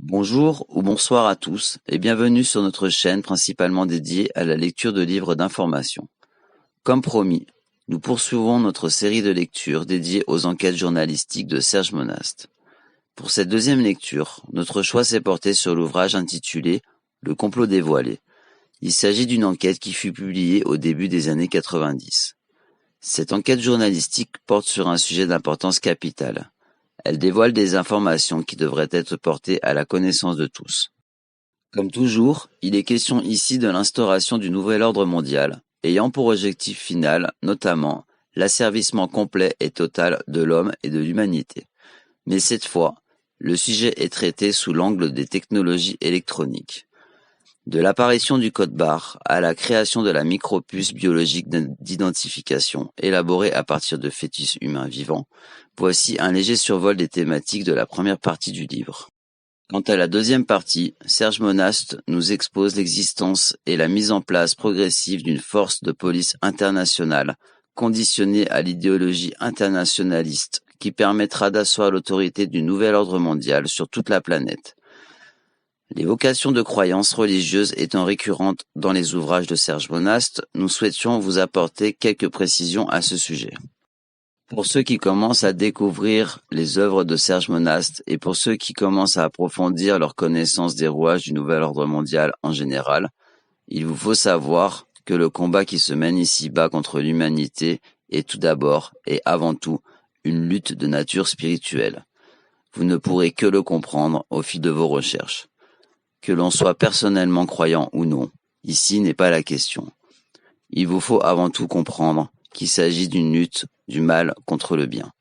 Bonjour ou bonsoir à tous et bienvenue sur notre chaîne principalement dédiée à la lecture de livres d'information. Comme promis, nous poursuivons notre série de lectures dédiée aux enquêtes journalistiques de Serge Monast. Pour cette deuxième lecture, notre choix s'est porté sur l'ouvrage intitulé « Le complot dévoilé ». Il s'agit d'une enquête qui fut publiée au début des années 90. Cette enquête journalistique porte sur un sujet d'importance capitale. Elle dévoile des informations qui devraient être portées à la connaissance de tous. Comme toujours, il est question ici de l'instauration du nouvel ordre mondial, ayant pour objectif final, notamment, l'asservissement complet et total de l'homme et de l'humanité. Mais cette fois, le sujet est traité sous l'angle des technologies électroniques. De l'apparition du code barre à la création de la micropuce biologique d'identification élaborée à partir de fœtus humains vivants, voici un léger survol des thématiques de la première partie du livre. Quant à la deuxième partie, Serge Monast nous expose l'existence et la mise en place progressive d'une force de police internationale conditionnée à l'idéologie internationaliste qui permettra d'asseoir l'autorité du nouvel ordre mondial sur toute la planète. L'évocation de croyances religieuses étant récurrente dans les ouvrages de Serge Monast, nous souhaitions vous apporter quelques précisions à ce sujet. Pour ceux qui commencent à découvrir les œuvres de Serge Monast et pour ceux qui commencent à approfondir leur connaissance des rouages du nouvel ordre mondial en général, il vous faut savoir que le combat qui se mène ici-bas contre l'humanité est tout d'abord et avant tout une lutte de nature spirituelle. Vous ne pourrez que le comprendre au fil de vos recherches. Que l'on soit personnellement croyant ou non, ici n'est pas la question. Il vous faut avant tout comprendre qu'il s'agit d'une lutte du mal contre le bien.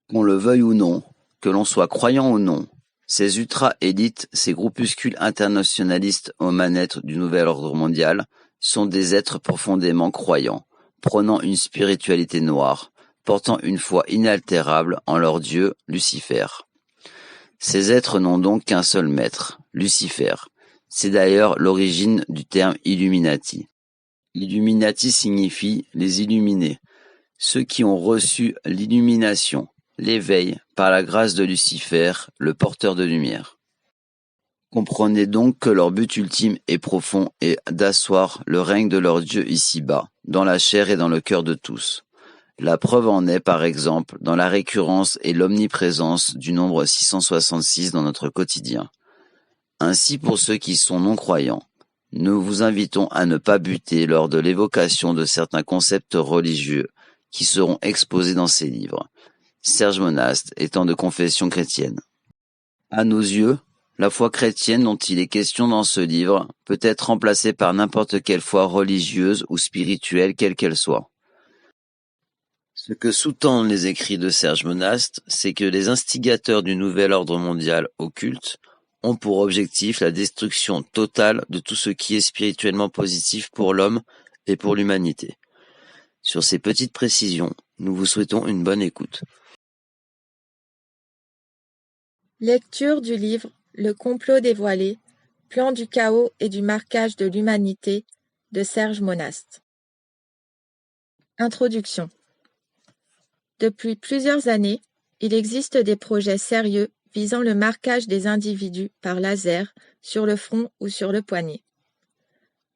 Qu'on le veuille ou non, que l'on soit croyant ou non, ces ultra-élites, ces groupuscules internationalistes aux manettes du nouvel ordre mondial sont des êtres profondément croyants, prônant une spiritualité noire, portant une foi inaltérable en leur dieu Lucifer. Ces êtres n'ont donc qu'un seul maître, Lucifer. C'est d'ailleurs l'origine du terme Illuminati. Illuminati signifie les illuminés, ceux qui ont reçu l'illumination, l'éveil par la grâce de Lucifer, le porteur de lumière. Comprenez donc que leur but ultime et profond est d'asseoir le règne de leur Dieu ici-bas, dans la chair et dans le cœur de tous. La preuve en est, par exemple, dans la récurrence et l'omniprésence du nombre 666 dans notre quotidien. Ainsi, pour ceux qui sont non-croyants, nous vous invitons à ne pas buter lors de l'évocation de certains concepts religieux qui seront exposés dans ces livres, Serge Monast étant de confession chrétienne. À nos yeux, la foi chrétienne dont il est question dans ce livre peut être remplacée par n'importe quelle foi religieuse ou spirituelle quelle qu'elle soit. Ce que sous-tendent les écrits de Serge Monast, c'est que les instigateurs du nouvel ordre mondial occulte ont pour objectif la destruction totale de tout ce qui est spirituellement positif pour l'homme et pour l'humanité. Sur ces petites précisions, nous vous souhaitons une bonne écoute. Lecture du livre Le complot dévoilé, plan du chaos et du marquage de l'humanité de Serge Monast. Introduction. Depuis plusieurs années, il existe des projets sérieux visant le marquage des individus par laser sur le front ou sur le poignet.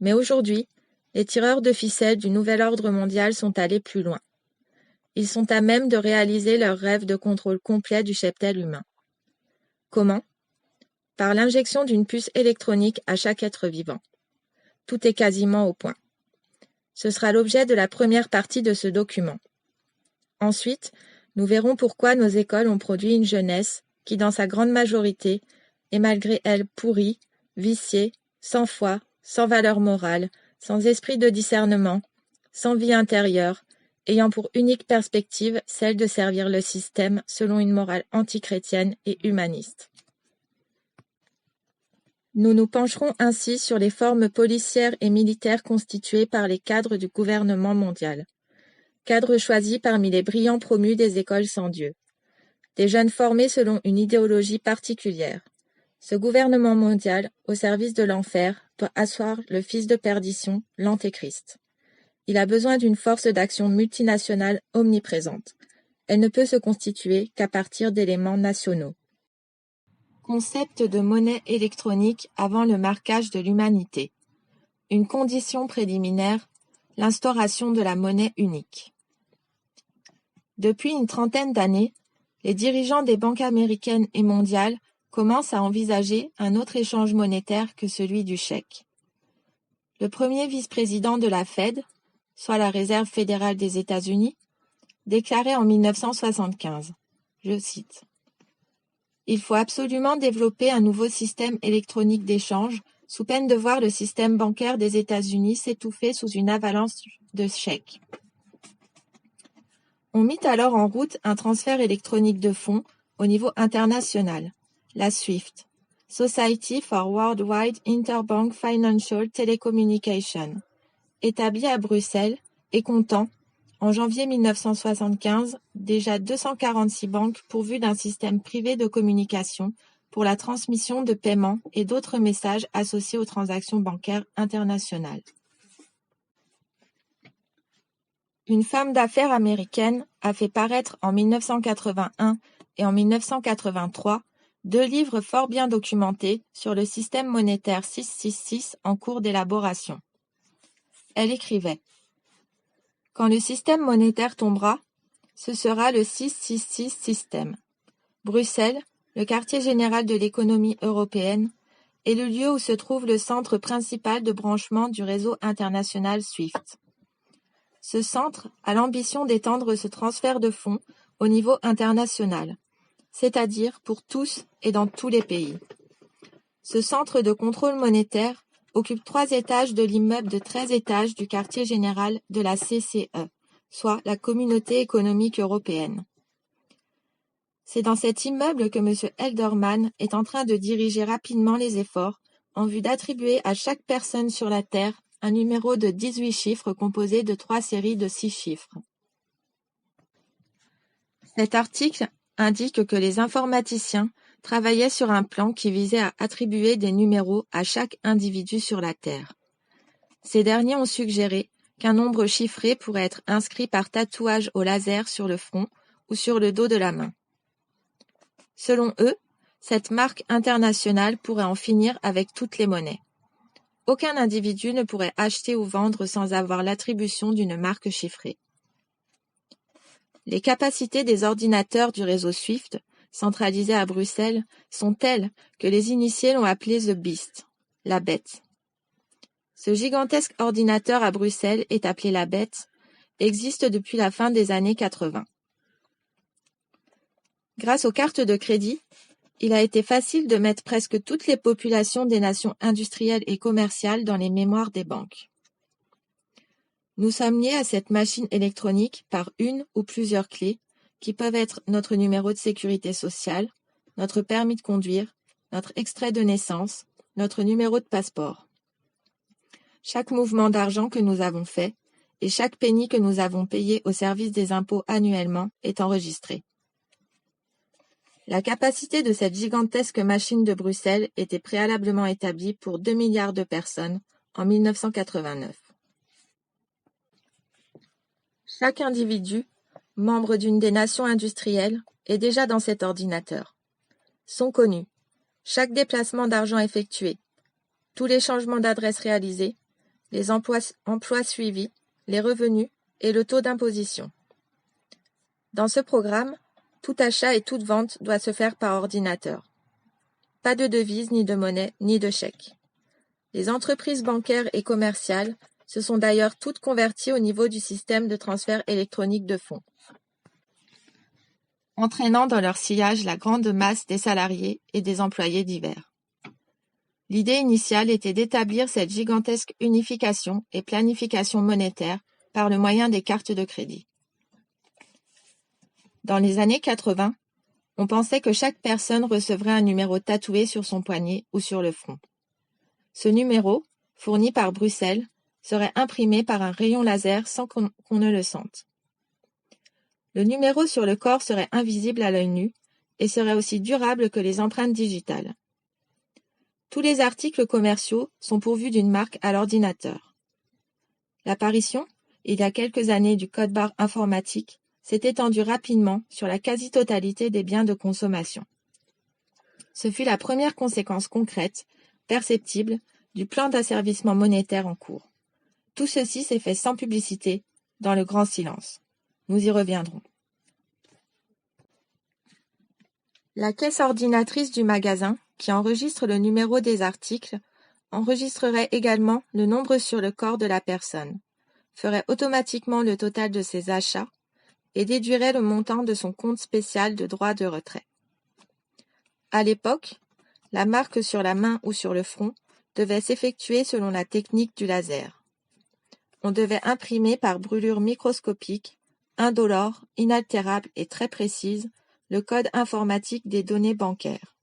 Mais aujourd'hui, les tireurs de ficelles du nouvel ordre mondial sont allés plus loin. Ils sont à même de réaliser leur rêve de contrôle complet du cheptel humain. Comment ? Par l'injection d'une puce électronique à chaque être vivant. Tout est quasiment au point. Ce sera l'objet de la première partie de ce document. Ensuite, nous verrons pourquoi nos écoles ont produit une jeunesse qui, dans sa grande majorité, est malgré elle pourrie, viciée, sans foi, sans valeur morale, sans esprit de discernement, sans vie intérieure, ayant pour unique perspective celle de servir le système selon une morale antichrétienne et humaniste. Nous nous pencherons ainsi sur les formes policières et militaires constituées par les cadres du gouvernement mondial. Cadres choisis parmi les brillants promus des écoles sans Dieu. Des jeunes formés selon une idéologie particulière. Ce gouvernement mondial, au service de l'enfer, doit asseoir le fils de perdition, l'Antéchrist. Il a besoin d'une force d'action multinationale omniprésente. Elle ne peut se constituer qu'à partir d'éléments nationaux. concept de monnaie électronique avant le marquage de l'humanité. Une condition préliminaire, l'instauration de la monnaie unique. Depuis une trentaine d'années, les dirigeants des banques américaines et mondiales commencent à envisager un autre échange monétaire que celui du chèque. Le premier vice-président de la Fed, soit la Réserve fédérale des États-Unis, déclarait en 1975, je cite, « Il faut absolument développer un nouveau système électronique d'échange sous peine de voir le système bancaire des États-Unis s'étouffer sous une avalanche de chèques. » On mit alors en route un transfert électronique de fonds au niveau international, la SWIFT, Society for Worldwide Interbank Financial Telecommunication, établie à Bruxelles et comptant, en janvier 1975, déjà 246 banques pourvues d'un système privé de communication pour la transmission de paiements et d'autres messages associés aux transactions bancaires internationales. Une femme d'affaires américaine a fait paraître en 1981 et en 1983 deux livres fort bien documentés sur le système monétaire 666 en cours d'élaboration. Elle écrivait « Quand le système monétaire tombera, ce sera le 666 système. Bruxelles, le quartier général de l'économie européenne, est le lieu où se trouve le centre principal de branchement du réseau international SWIFT. Ce centre a l'ambition d'étendre ce transfert de fonds au niveau international, c'est-à-dire pour tous et dans tous les pays. Ce centre de contrôle monétaire occupe 3 étages de l'immeuble de 13 étages du quartier général de la CCE, soit la Communauté économique européenne. C'est dans cet immeuble que M. Elderman est en train de diriger rapidement les efforts en vue d'attribuer à chaque personne sur la Terre un numéro de 18 chiffres composé de 3 séries de 6 chiffres. Cet article indique que les informaticiens travaillaient sur un plan qui visait à attribuer des numéros à chaque individu sur la Terre. Ces derniers ont suggéré qu'un nombre chiffré pourrait être inscrit par tatouage au laser sur le front ou sur le dos de la main. Selon eux, cette marque internationale pourrait en finir avec toutes les monnaies. Aucun individu ne pourrait acheter ou vendre sans avoir l'attribution d'une marque chiffrée. Les capacités des ordinateurs du réseau SWIFT, centralisés à Bruxelles, sont telles que les initiés l'ont appelé The Beast, la bête. Ce gigantesque ordinateur à Bruxelles est appelé la bête, existe depuis la fin des années 80. Grâce aux cartes de crédit, il a été facile de mettre presque toutes les populations des nations industrielles et commerciales dans les mémoires des banques. Nous sommes liés à cette machine électronique par une ou plusieurs clés qui peuvent être notre numéro de sécurité sociale, notre permis de conduire, notre extrait de naissance, notre numéro de passeport. Chaque mouvement d'argent que nous avons fait et chaque penny que nous avons payé au service des impôts annuellement est enregistré. La capacité de cette gigantesque machine de Bruxelles était préalablement établie pour 2 milliards de personnes en 1989. Chaque individu, membre d'une des nations industrielles, est déjà dans cet ordinateur. Sont connus chaque déplacement d'argent effectué, tous les changements d'adresse réalisés, les emplois suivis, les revenus et le taux d'imposition. Dans ce programme, tout achat et toute vente doit se faire par ordinateur. Pas de devises, ni de monnaie, ni de chèques. Les entreprises bancaires et commerciales se sont d'ailleurs toutes converties au niveau du système de transfert électronique de fonds, entraînant dans leur sillage la grande masse des salariés et des employés divers. L'idée initiale était d'établir cette gigantesque unification et planification monétaire par le moyen des cartes de crédit. Dans les années 80, on pensait que chaque personne recevrait un numéro tatoué sur son poignet ou sur le front. Ce numéro, fourni par Bruxelles, serait imprimé par un rayon laser sans qu'on ne le sente. Le numéro sur le corps serait invisible à l'œil nu et serait aussi durable que les empreintes digitales. Tous les articles commerciaux sont pourvus d'une marque à l'ordinateur. L'apparition, il y a quelques années, du code-barre informatique s'est étendue rapidement sur la quasi-totalité des biens de consommation. Ce fut la première conséquence concrète, perceptible, du plan d'asservissement monétaire en cours. Tout ceci s'est fait sans publicité, dans le grand silence. Nous y reviendrons. La caisse ordinatrice du magasin, qui enregistre le numéro des articles, enregistrerait également le nombre sur le corps de la personne, ferait automatiquement le total de ses achats et déduirait le montant de son compte spécial de droit de retrait. À l'époque, la marque sur la main ou sur le front devait s'effectuer selon la technique du laser. On devait imprimer par brûlure microscopique, indolore, inaltérable et très précise, le code informatique des données bancaires.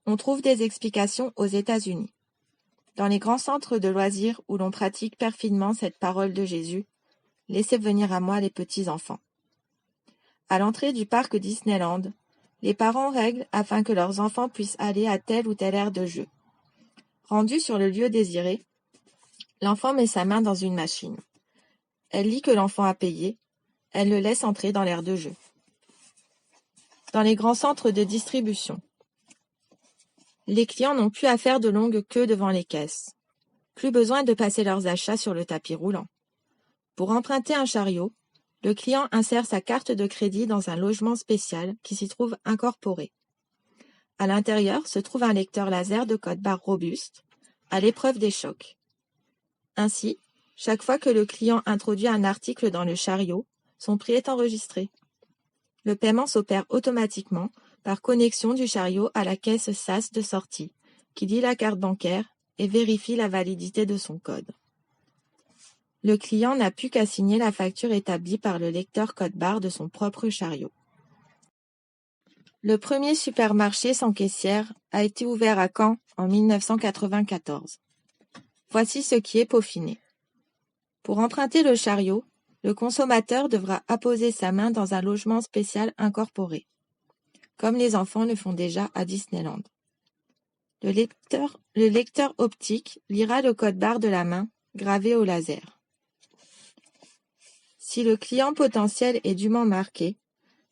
On trouve des explications aux États-Unis. Dans les grands centres de loisirs où l'on pratique perfidement cette parole de Jésus, « Laissez venir à moi les petits enfants ». À l'entrée du parc Disneyland, les parents règlent afin que leurs enfants puissent aller à telle ou telle aire de jeu. Rendu sur le lieu désiré, l'enfant met sa main dans une machine. Elle lit que l'enfant a payé, elle le laisse entrer dans l'aire de jeu. Dans les grands centres de distribution, les clients n'ont plus à faire de longues queues devant les caisses. Plus besoin de passer leurs achats sur le tapis roulant. Pour emprunter un chariot, le client insère sa carte de crédit dans un logement spécial qui s'y trouve incorporé. À l'intérieur se trouve un lecteur laser de code-barre robuste, à l'épreuve des chocs. Ainsi, chaque fois que le client introduit un article dans le chariot, son prix est enregistré. Le paiement s'opère automatiquement par connexion du chariot à la caisse SAS de sortie, qui lit la carte bancaire et vérifie la validité de son code. Le client n'a plus qu'à signer la facture établie par le lecteur code-barre de son propre chariot. Le premier supermarché sans caissière a été ouvert à Caen en 1994. Voici ce qui est peaufiné. Pour emprunter le chariot, le consommateur devra apposer sa main dans un logement spécial incorporé, comme les enfants le font déjà à Disneyland. Le lecteur optique lira le code-barre de la main, gravé au laser. Si le client potentiel est dûment marqué,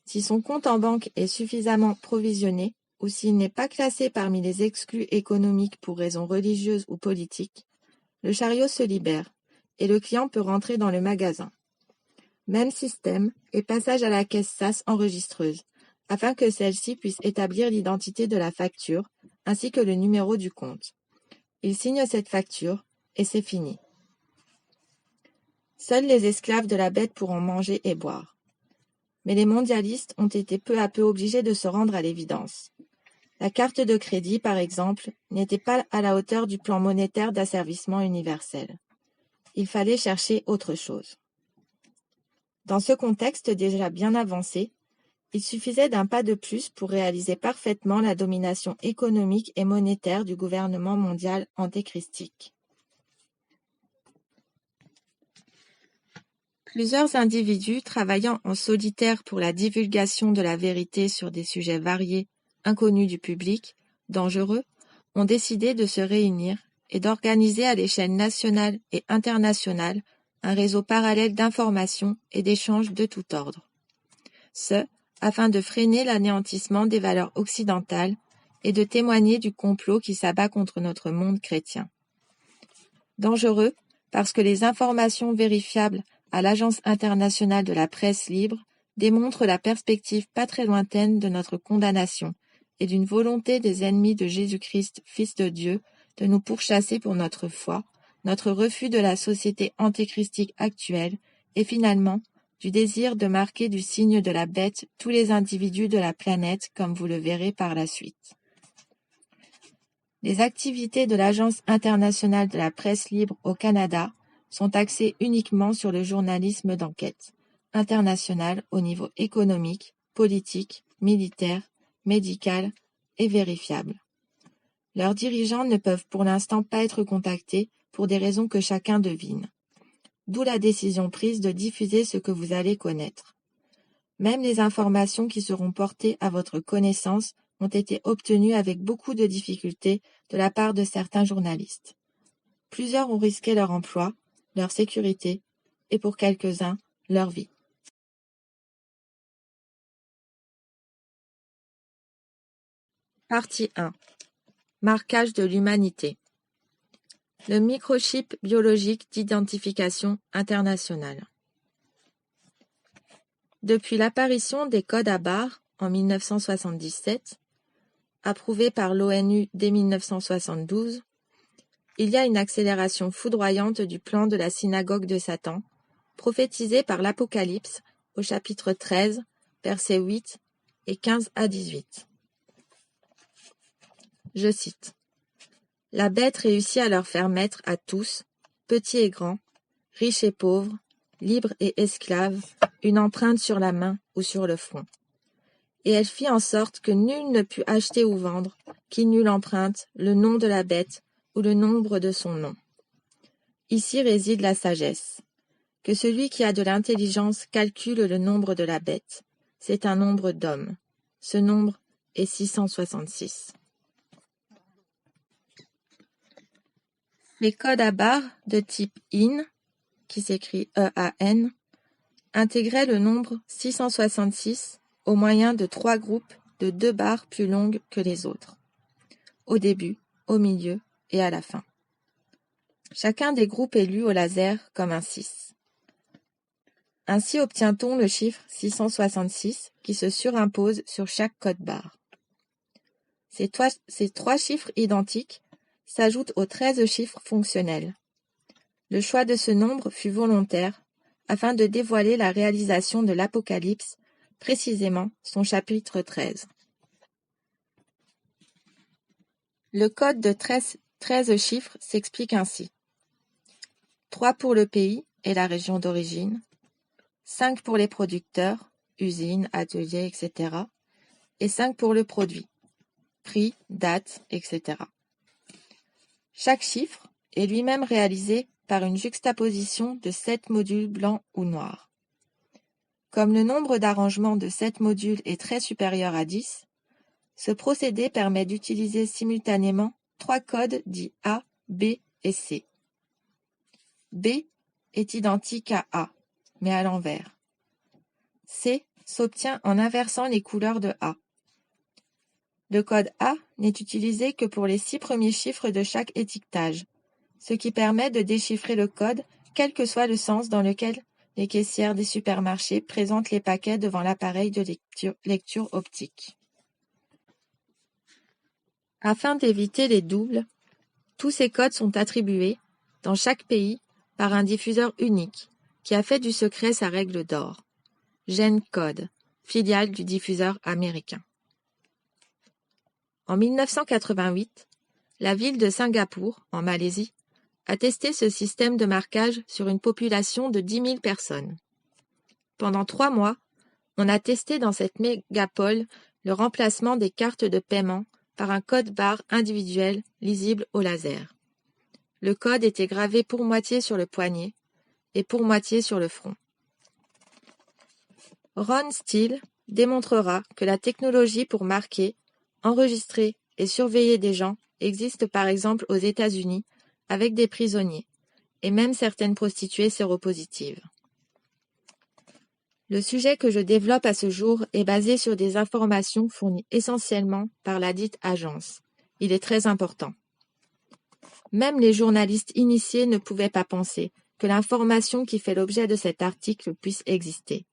si son compte en banque est suffisamment provisionné ou s'il n'est pas classé parmi les exclus économiques pour raisons religieuses ou politiques, le chariot se libère et le client peut rentrer dans le magasin. Même système et passage à la caisse SAS enregistreuse, afin que celle-ci puisse établir l'identité de la facture ainsi que le numéro du compte. Il signe cette facture et c'est fini. Seuls les esclaves de la bête pourront manger et boire. Mais les mondialistes ont été peu à peu obligés de se rendre à l'évidence. La carte de crédit, par exemple, n'était pas à la hauteur du plan monétaire d'asservissement universel. Il fallait chercher autre chose. Dans ce contexte déjà bien avancé, il suffisait d'un pas de plus pour réaliser parfaitement la domination économique et monétaire du gouvernement mondial antéchristique. Plusieurs individus travaillant en solitaire pour la divulgation de la vérité sur des sujets variés, inconnus du public, dangereux, ont décidé de se réunir et d'organiser à l'échelle nationale et internationale un réseau parallèle d'information et d'échanges de tout ordre. Ce, afin de freiner l'anéantissement des valeurs occidentales et de témoigner du complot qui s'abat contre notre monde chrétien. Dangereux, parce que les informations vérifiables à l'Agence internationale de la presse libre démontrent la perspective pas très lointaine de notre condamnation et d'une volonté des ennemis de Jésus-Christ, Fils de Dieu, de nous pourchasser pour notre foi, notre refus de la société antéchristique actuelle et finalement du désir de marquer du signe de la bête tous les individus de la planète comme vous le verrez par la suite. Les activités de l'Agence internationale de la presse libre au Canada sont axées uniquement sur le journalisme d'enquête, international au niveau économique, politique, militaire, médical et vérifiable. Leurs dirigeants ne peuvent pour l'instant pas être contactés pour des raisons que chacun devine. D'où la décision prise de diffuser ce que vous allez connaître. Même les informations qui seront portées à votre connaissance ont été obtenues avec beaucoup de difficultés de la part de certains journalistes. Plusieurs ont risqué leur emploi, leur sécurité et pour quelques-uns, leur vie. Partie 1. Marquage de l'humanité. Le microchip biologique d'identification internationale. Depuis l'apparition des codes à barres en 1977, approuvés par l'ONU dès 1972, il y a une accélération foudroyante du plan de la synagogue de Satan, prophétisé par l'Apocalypse au chapitre 13, versets 8 et 15 à 18. Je cite. « La bête réussit à leur faire mettre à tous, petits et grands, riches et pauvres, libres et esclaves, une empreinte sur la main ou sur le front. Et elle fit en sorte que nul ne put acheter ou vendre, qui n'eût l'empreinte, le nom de la bête ou le nombre de son nom. Ici réside la sagesse. Que celui qui a de l'intelligence calcule le nombre de la bête. C'est un nombre d'hommes. Ce nombre est 666. Les codes à barres de type IN, qui s'écrit EAN, intégraient le nombre 666 au moyen de 3 groupes de 2 barres plus longues que les autres, au début, au milieu et à la fin. Chacun des groupes est lu au laser comme un 6. Ainsi obtient-on le chiffre 666 qui se surimpose sur chaque code barre. Ces 3 chiffres identiques s'ajoutent aux 13 chiffres fonctionnels. Le choix de ce nombre fut volontaire afin de dévoiler la réalisation de l'Apocalypse, précisément son chapitre 13. Le code de 13 chiffres s'explique ainsi. 3 pour le pays et la région d'origine, 5 pour les producteurs, usines, ateliers, etc. et 5 pour le produit, prix, date, etc. Chaque chiffre est lui-même réalisé par une juxtaposition de 7 modules blancs ou noirs. Comme le nombre d'arrangements de 7 modules est très supérieur à 10, ce procédé permet d'utiliser simultanément 3 codes dits A, B et C. B est identique à A, mais à l'envers. C s'obtient en inversant les couleurs de A. Le code A n'est utilisé que pour les 6 premiers chiffres de chaque étiquetage, ce qui permet de déchiffrer le code quel que soit le sens dans lequel les caissières des supermarchés présentent les paquets devant l'appareil de lecture optique. Afin d'éviter les doubles, tous ces codes sont attribués, dans chaque pays, par un diffuseur unique, qui a fait du secret sa règle d'or. GenCode, filiale du diffuseur américain. En 1988, la ville de Singapour, en Malaisie, a testé ce système de marquage sur une population de 10 000 personnes. Pendant 3 mois, on a testé dans cette mégapole le remplacement des cartes de paiement par un code barre individuel lisible au laser. Le code était gravé pour moitié sur le poignet et pour moitié sur le front. Ron Steele démontrera que la technologie pour marquer, enregistrer et surveiller des gens existe par exemple aux États-Unis avec des prisonniers et même certaines prostituées séropositives. Le sujet que je développe à ce jour est basé sur des informations fournies essentiellement par la dite agence. Il est très important. Même les journalistes initiés ne pouvaient pas penser que l'information qui fait l'objet de cet article puisse exister.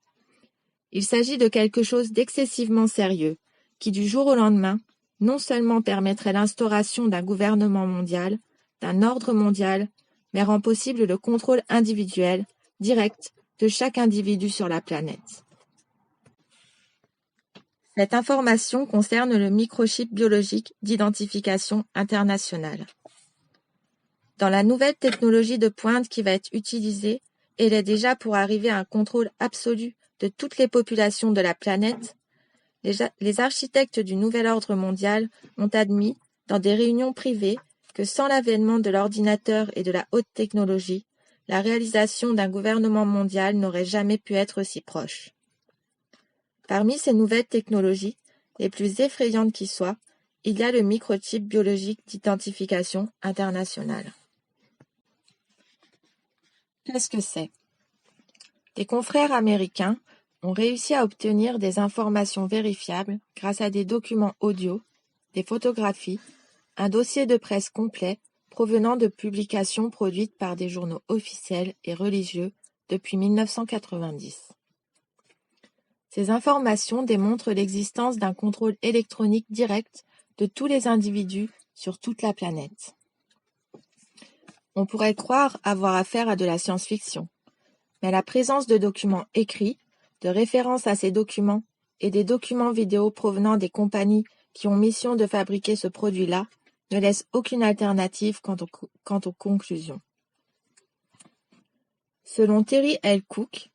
Il s'agit de quelque chose d'excessivement sérieux, qui du jour au lendemain, non seulement permettrait l'instauration d'un gouvernement mondial, d'un ordre mondial, mais rend possible le contrôle individuel, direct, de chaque individu sur la planète. Cette information concerne le microchip biologique d'identification internationale. Dans la nouvelle technologie de pointe qui va être utilisée, elle est déjà pour arriver à un contrôle absolu de toutes les populations de la planète. Les architectes du nouvel ordre mondial ont admis, dans des réunions privées, que sans l'avènement de l'ordinateur et de la haute technologie, la réalisation d'un gouvernement mondial n'aurait jamais pu être si proche. Parmi ces nouvelles technologies, les plus effrayantes qui soient, il y a le microchip biologique d'identification internationale. Qu'est-ce que c'est ? Des confrères américains ont réussi à obtenir des informations vérifiables grâce à des documents audio des photographies, un dossier de presse complet provenant de publications produites par des journaux officiels et religieux depuis 1990. Ces informations démontrent l'existence d'un contrôle électronique direct de tous les individus sur toute la planète. On pourrait croire avoir affaire à de la science-fiction, mais la présence de documents écrits, de références à ces documents et des documents vidéo provenant des compagnies qui ont mission de fabriquer ce produit-là ne laisse aucune alternative quant aux conclusions. Selon Terry L. Cook,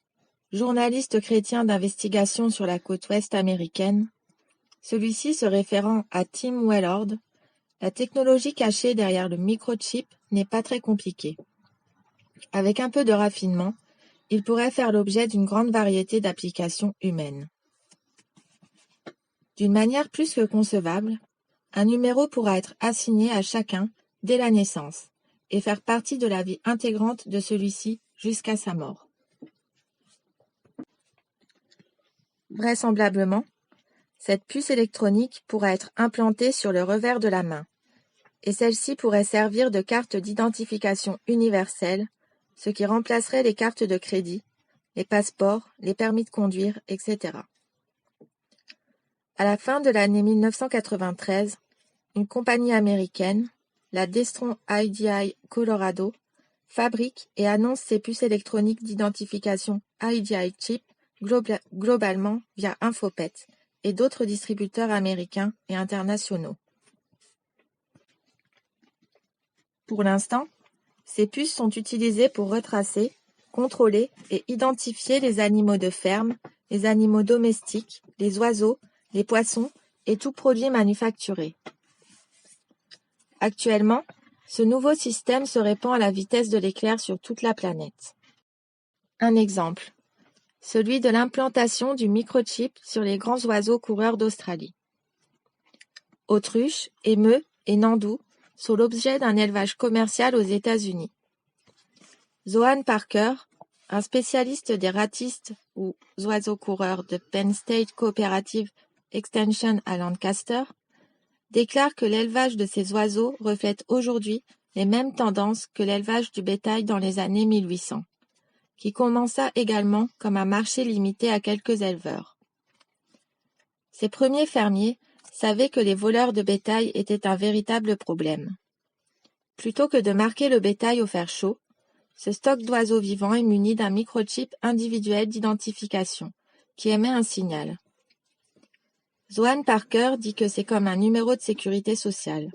journaliste chrétien d'investigation sur la côte ouest américaine, celui-ci se référant à Tim Wellord, la technologie cachée derrière le microchip n'est pas très compliquée. Avec un peu de raffinement, il pourrait faire l'objet d'une grande variété d'applications humaines. D'une manière plus que concevable, un numéro pourra être assigné à chacun dès la naissance et faire partie de la vie intégrante de celui-ci jusqu'à sa mort. Vraisemblablement, cette puce électronique pourra être implantée sur le revers de la main, et celle-ci pourrait servir de carte d'identification universelle, ce qui remplacerait les cartes de crédit, les passeports, les permis de conduire, etc. À la fin de l'année 1993, une compagnie américaine, la Destron IDI Colorado, fabrique et annonce ses puces électroniques d'identification IDI Chip globalement via Infopet et d'autres distributeurs américains et internationaux. Pour l'instant, ces puces sont utilisées pour retracer, contrôler et identifier les animaux de ferme, les animaux domestiques, les oiseaux, les poissons et tout produit manufacturé. Actuellement, ce nouveau système se répand à la vitesse de l'éclair sur toute la planète. Un exemple, celui de l'implantation du microchip sur les grands oiseaux coureurs d'Australie. Autruches, émeus et nandous sont l'objet d'un élevage commercial aux États-Unis. Zohan Parker, un spécialiste des ratistes ou oiseaux coureurs de Penn State Cooperative Extension à Lancaster, déclare que l'élevage de ces oiseaux reflète aujourd'hui les mêmes tendances que l'élevage du bétail dans les années 1800, qui commença également comme un marché limité à quelques éleveurs. Ces premiers fermiers savaient que les voleurs de bétail étaient un véritable problème. Plutôt que de marquer le bétail au fer chaud, ce stock d'oiseaux vivants est muni d'un microchip individuel d'identification, qui émet un signal. Zohan Parker dit que c'est comme un numéro de sécurité sociale.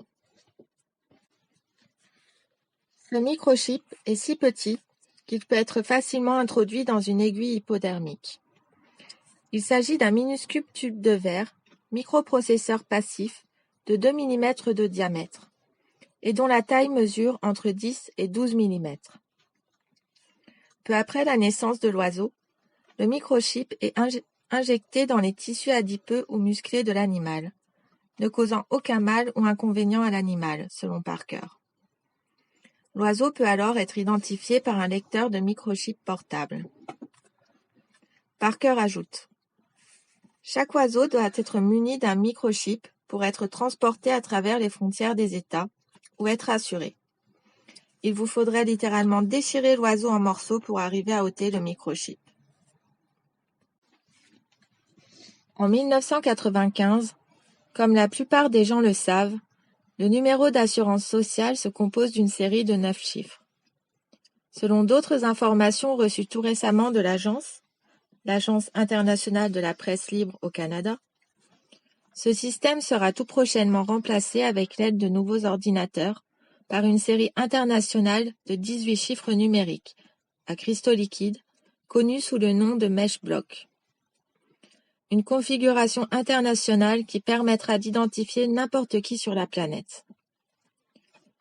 Ce microchip est si petit qu'il peut être facilement introduit dans une aiguille hypodermique. Il s'agit d'un minuscule tube de verre, microprocesseur passif, de 2 mm de diamètre, et dont la taille mesure entre 10 et 12 mm. Peu après la naissance de l'oiseau, le microchip est injecté dans les tissus adipeux ou musclés de l'animal, ne causant aucun mal ou inconvénient à l'animal, selon Parker. L'oiseau peut alors être identifié par un lecteur de microchip portable. Parker ajoute : chaque oiseau doit être muni d'un microchip pour être transporté à travers les frontières des États ou être assuré. Il vous faudrait littéralement déchirer l'oiseau en morceaux pour arriver à ôter le microchip. En 1995, comme la plupart des gens le savent, le numéro d'assurance sociale se compose d'une série de 9 chiffres. Selon d'autres informations reçues tout récemment de l'Agence internationale de la presse libre au Canada, ce système sera tout prochainement remplacé avec l'aide de nouveaux ordinateurs par une série internationale de 18 chiffres numériques, à cristaux liquides, connus sous le nom de Mesh Block. Une configuration internationale qui permettra d'identifier n'importe qui sur la planète.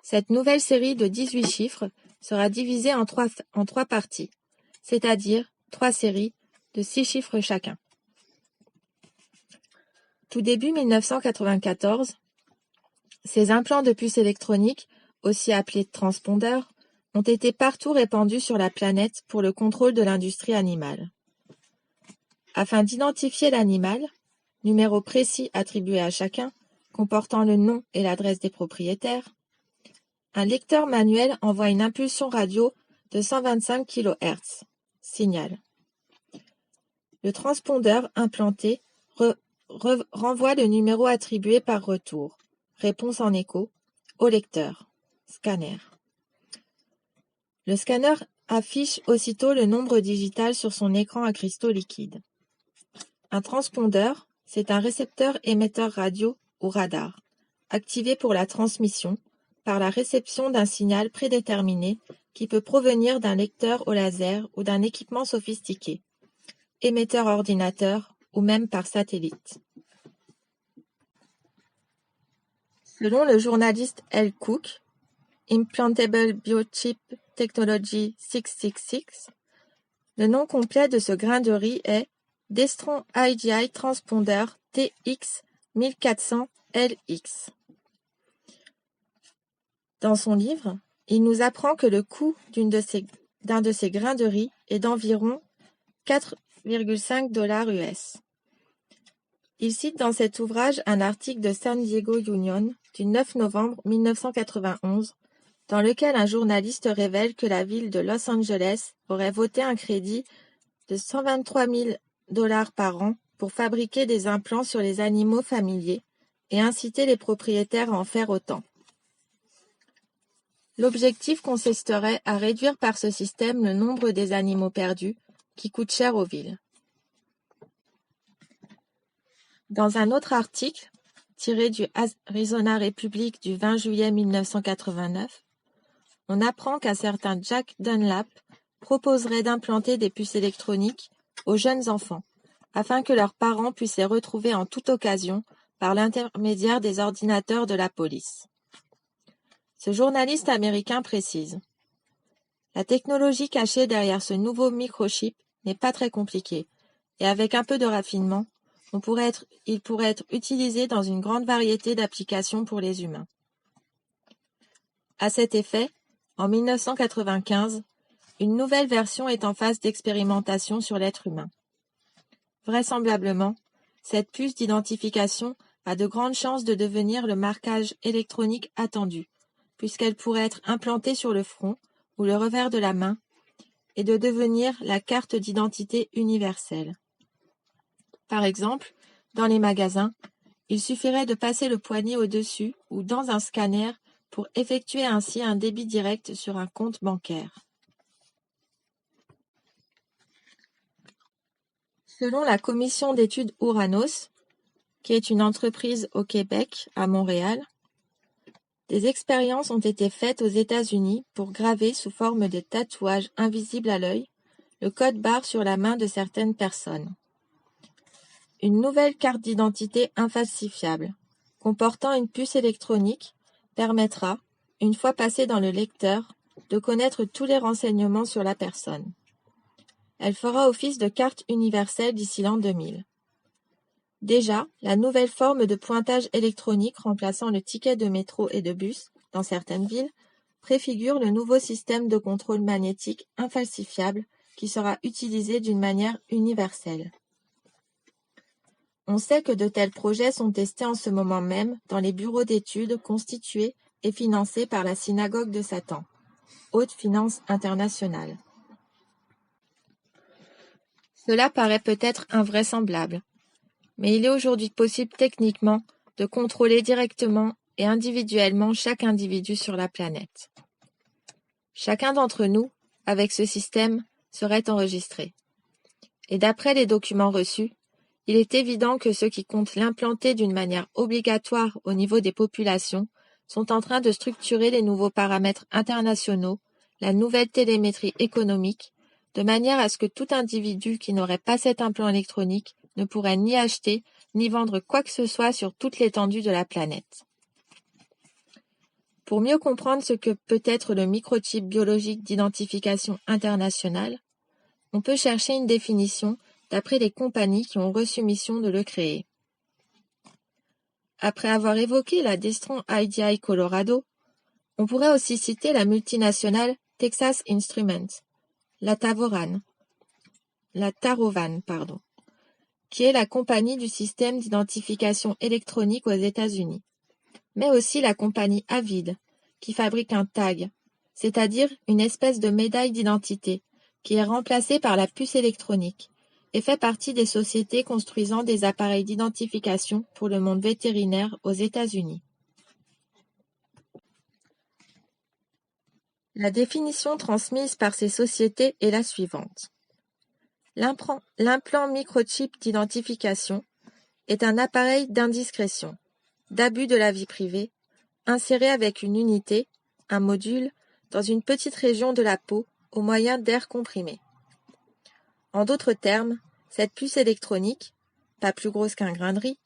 Cette nouvelle série de 18 chiffres sera divisée en trois parties, c'est-à-dire 3 séries de 6 chiffres chacun. Tout début 1994, ces implants de puces électroniques, aussi appelés transpondeurs, ont été partout répandus sur la planète pour le contrôle de l'industrie animale. Afin d'identifier l'animal, numéro précis attribué à chacun, comportant le nom et l'adresse des propriétaires. Un lecteur manuel envoie une impulsion radio de 125 kHz, signal. Le transpondeur implanté renvoie le numéro attribué par retour, réponse en écho, au lecteur, scanner. Le scanner affiche aussitôt le nombre digital sur son écran à cristaux liquides. Un transpondeur, c'est un récepteur émetteur radio ou radar, activé pour la transmission par la réception d'un signal prédéterminé qui peut provenir d'un lecteur au laser ou d'un équipement sophistiqué, émetteur ordinateur ou même par satellite. Selon le journaliste L. Cook, Implantable Biochip Technology 666, le nom complet de ce grain de riz est Destron IGI Transponder TX1400LX. Dans son livre, il nous apprend que le coût d'un de ces grains de riz est d'environ 4,5 $ US. Il cite dans cet ouvrage un article de San Diego Union du 9 novembre 1991, dans lequel un journaliste révèle que la ville de Los Angeles aurait voté un crédit de 123 000 $ par an pour fabriquer des implants sur les animaux familiers et inciter les propriétaires à en faire autant. L'objectif consisterait à réduire par ce système le nombre des animaux perdus, qui coûtent cher aux villes. Dans un autre article, tiré du Arizona Republic du 20 juillet 1989, on apprend qu'un certain Jack Dunlap proposerait d'implanter des puces électroniques aux jeunes enfants, afin que leurs parents puissent les retrouver en toute occasion par l'intermédiaire des ordinateurs de la police. Ce journaliste américain précise : la technologie cachée derrière ce nouveau microchip n'est pas très compliquée, et avec un peu de raffinement, il pourrait être utilisé dans une grande variété d'applications pour les humains. À cet effet, en 1995, une nouvelle version est en phase d'expérimentation sur l'être humain. Vraisemblablement, cette puce d'identification a de grandes chances de devenir le marquage électronique attendu, puisqu'elle pourrait être implantée sur le front ou le revers de la main et de devenir la carte d'identité universelle. Par exemple, dans les magasins, il suffirait de passer le poignet au-dessus ou dans un scanner pour effectuer ainsi un débit direct sur un compte bancaire. Selon la commission d'études Ouranos, qui est une entreprise au Québec, à Montréal, des expériences ont été faites aux États-Unis pour graver sous forme de tatouages invisibles à l'œil le code barre sur la main de certaines personnes. Une nouvelle carte d'identité infalsifiable, comportant une puce électronique, permettra, une fois passée dans le lecteur, de connaître tous les renseignements sur la personne. Elle fera office de carte universelle d'ici l'an 2000. Déjà, la nouvelle forme de pointage électronique remplaçant le ticket de métro et de bus, dans certaines villes, préfigure le nouveau système de contrôle magnétique infalsifiable qui sera utilisé d'une manière universelle. On sait que de tels projets sont testés en ce moment même dans les bureaux d'études constitués et financés par la Synagogue de Satan, haute finance internationale. Cela paraît peut-être invraisemblable, mais il est aujourd'hui possible techniquement de contrôler directement et individuellement chaque individu sur la planète. Chacun d'entre nous, avec ce système, serait enregistré. Et d'après les documents reçus, il est évident que ceux qui comptent l'implanter d'une manière obligatoire au niveau des populations sont en train de structurer les nouveaux paramètres internationaux, la nouvelle télémétrie économique, de manière à ce que tout individu qui n'aurait pas cet implant électronique ne pourrait ni acheter ni vendre quoi que ce soit sur toute l'étendue de la planète. Pour mieux comprendre ce que peut être le microchip biologique d'identification internationale, on peut chercher une définition d'après les compagnies qui ont reçu mission de le créer. Après avoir évoqué la Destron IGI Colorado, on pourrait aussi citer la multinationale Texas Instruments, la Tarovan, qui est la compagnie du système d'identification électronique aux États-Unis, mais aussi la compagnie Avid, qui fabrique un tag, c'est-à-dire une espèce de médaille d'identité, qui est remplacée par la puce électronique, et fait partie des sociétés construisant des appareils d'identification pour le monde vétérinaire aux États-Unis. La définition transmise par ces sociétés est la suivante. L'implant microchip d'identification est un appareil d'indiscrétion, d'abus de la vie privée, inséré avec une unité, un module, dans une petite région de la peau au moyen d'air comprimé. En d'autres termes, cette puce électronique, pas plus grosse qu'un grain de riz,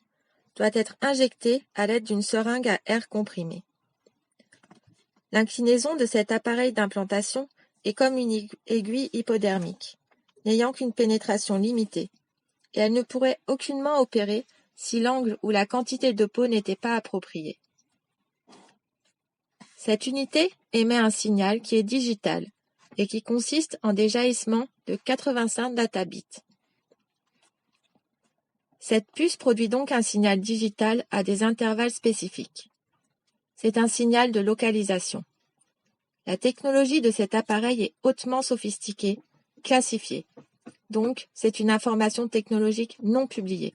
doit être injectée à l'aide d'une seringue à air comprimé. L'inclinaison de cet appareil d'implantation est comme une aiguille hypodermique, n'ayant qu'une pénétration limitée, et elle ne pourrait aucunement opérer si l'angle ou la quantité de peau n'était pas appropriée. Cette unité émet un signal qui est digital et qui consiste en des jaillissements de 85 databits. Cette puce produit donc un signal digital à des intervalles spécifiques. C'est un signal de localisation. La technologie de cet appareil est hautement sophistiquée, classifiée. Donc, c'est une information technologique non publiée.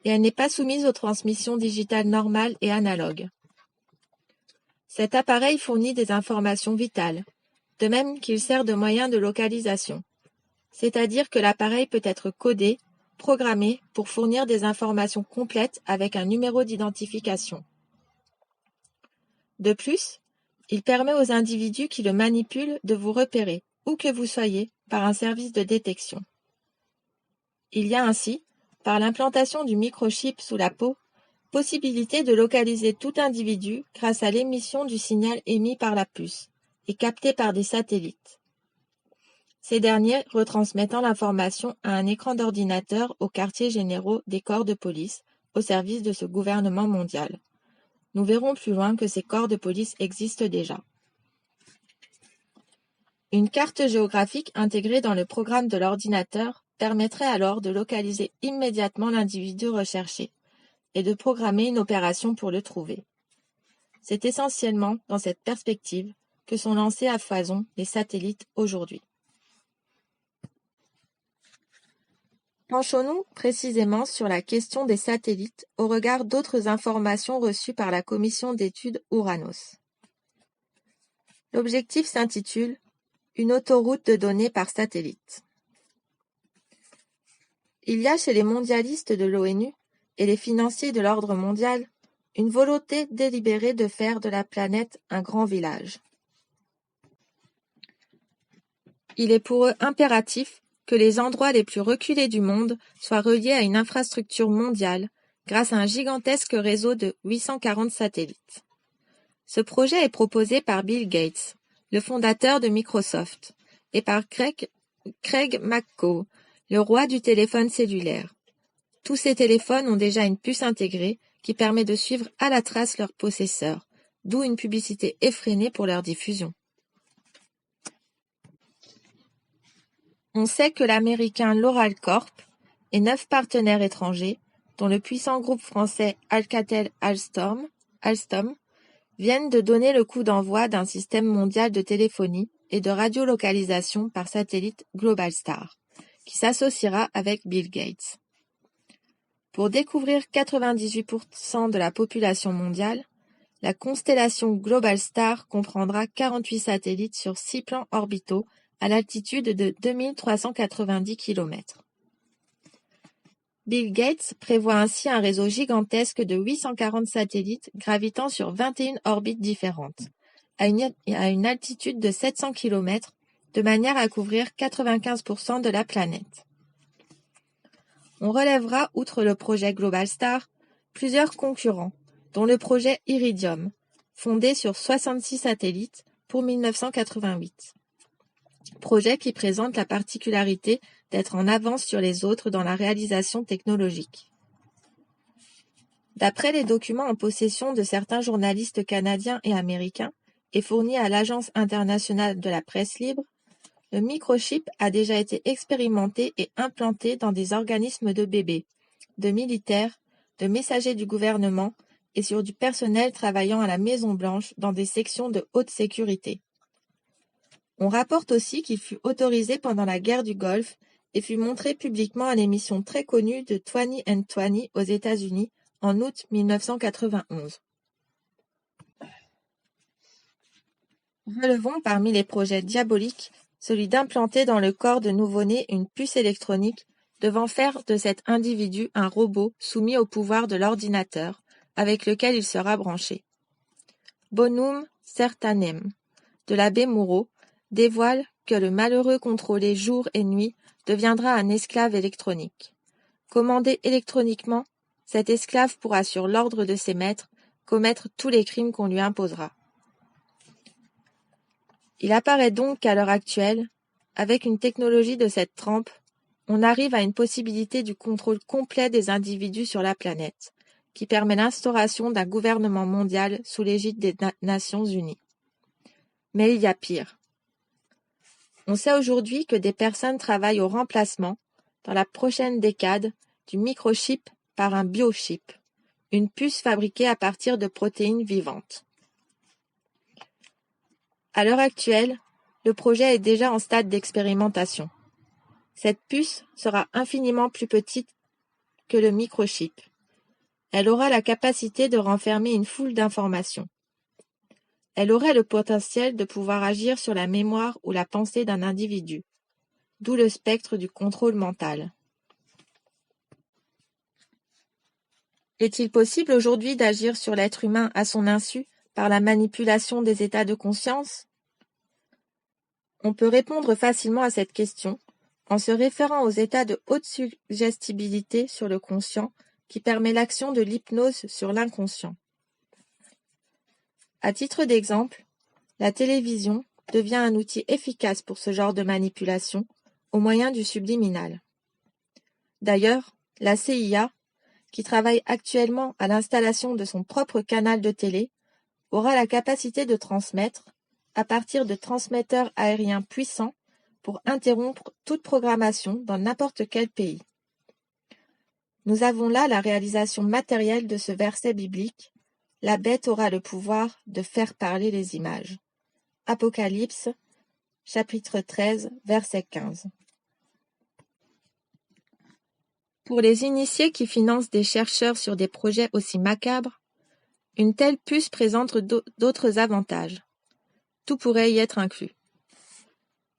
Et elle n'est pas soumise aux transmissions digitales normales et analogues. Cet appareil fournit des informations vitales, de même qu'il sert de moyen de localisation. C'est-à-dire que l'appareil peut être codé, programmé pour fournir des informations complètes avec un numéro d'identification. De plus, il permet aux individus qui le manipulent de vous repérer, où que vous soyez, par un service de détection. Il y a ainsi, par l'implantation du microchip sous la peau, possibilité de localiser tout individu grâce à l'émission du signal émis par la puce et capté par des satellites. Ces derniers retransmettant l'information à un écran d'ordinateur aux quartiers généraux des corps de police au service de ce gouvernement mondial. Nous verrons plus loin que ces corps de police existent déjà. Une carte géographique intégrée dans le programme de l'ordinateur permettrait alors de localiser immédiatement l'individu recherché et de programmer une opération pour le trouver. C'est essentiellement dans cette perspective que sont lancés à foison les satellites aujourd'hui. Penchons-nous précisément sur la question des satellites au regard d'autres informations reçues par la commission d'études Ouranos. L'objectif s'intitule « Une autoroute de données par satellite ». Il y a chez les mondialistes de l'ONU et les financiers de l'ordre mondial une volonté délibérée de faire de la planète un grand village. Il est pour eux impératif que les endroits les plus reculés du monde soient reliés à une infrastructure mondiale grâce à un gigantesque réseau de 840 satellites. Ce projet est proposé par Bill Gates, le fondateur de Microsoft, et par Craig McCaw, le roi du téléphone cellulaire. Tous ces téléphones ont déjà une puce intégrée qui permet de suivre à la trace leur possesseur, d'où une publicité effrénée pour leur diffusion. On sait que l'américain Loral Corp et 9 partenaires étrangers, dont le puissant groupe français Alcatel-Alstom, viennent de donner le coup d'envoi d'un système mondial de téléphonie et de radiolocalisation par satellite Globalstar, qui s'associera avec Bill Gates. Pour découvrir 98% de la population mondiale, la constellation Globalstar comprendra 48 satellites sur 6 plans orbitaux à l'altitude de 2390 km. Bill Gates prévoit ainsi un réseau gigantesque de 840 satellites gravitant sur 21 orbites différentes, à une altitude de 700 km, de manière à couvrir 95% de la planète. On relèvera, outre le projet Globalstar, plusieurs concurrents, dont le projet Iridium, fondé sur 66 satellites pour 1988. Projet qui présente la particularité d'être en avance sur les autres dans la réalisation technologique. D'après les documents en possession de certains journalistes canadiens et américains et fournis à l'Agence internationale de la presse libre, le microchip a déjà été expérimenté et implanté dans des organismes de bébés, de militaires, de messagers du gouvernement et sur du personnel travaillant à la Maison-Blanche dans des sections de haute sécurité. On rapporte aussi qu'il fut autorisé pendant la guerre du Golfe et fut montré publiquement à l'émission très connue de 20 and 20 aux États-Unis en août 1991. Relevons parmi les projets diaboliques celui d'implanter dans le corps de nouveau-né une puce électronique devant faire de cet individu un robot soumis au pouvoir de l'ordinateur avec lequel il sera branché. Bonum certanem de l'abbé Moureau dévoile que le malheureux contrôlé jour et nuit deviendra un esclave électronique. Commandé électroniquement, cet esclave pourra sur l'ordre de ses maîtres commettre tous les crimes qu'on lui imposera. Il apparaît donc qu'à l'heure actuelle, avec une technologie de cette trempe, on arrive à une possibilité du contrôle complet des individus sur la planète, qui permet l'instauration d'un gouvernement mondial sous l'égide des Nations Unies. Mais il y a pire. On sait aujourd'hui que des personnes travaillent au remplacement, dans la prochaine décade, du microchip par un biochip, une puce fabriquée à partir de protéines vivantes. À l'heure actuelle, le projet est déjà en stade d'expérimentation. Cette puce sera infiniment plus petite que le microchip. Elle aura la capacité de renfermer une foule d'informations. Elle aurait le potentiel de pouvoir agir sur la mémoire ou la pensée d'un individu, d'où le spectre du contrôle mental. Est-il possible aujourd'hui d'agir sur l'être humain à son insu par la manipulation des états de conscience? On peut répondre facilement à cette question en se référant aux états de haute suggestibilité sur le conscient qui permet l'action de l'hypnose sur l'inconscient. À titre d'exemple, la télévision devient un outil efficace pour ce genre de manipulation au moyen du subliminal. D'ailleurs, la CIA, qui travaille actuellement à l'installation de son propre canal de télé, aura la capacité de transmettre, à partir de transmetteurs aériens puissants, pour interrompre toute programmation dans n'importe quel pays. Nous avons là la réalisation matérielle de ce verset biblique: la bête aura le pouvoir de faire parler les images. Apocalypse, chapitre 13, verset 15. Pour les initiés qui financent des chercheurs sur des projets aussi macabres, une telle puce présente d'autres avantages. Tout pourrait y être inclus.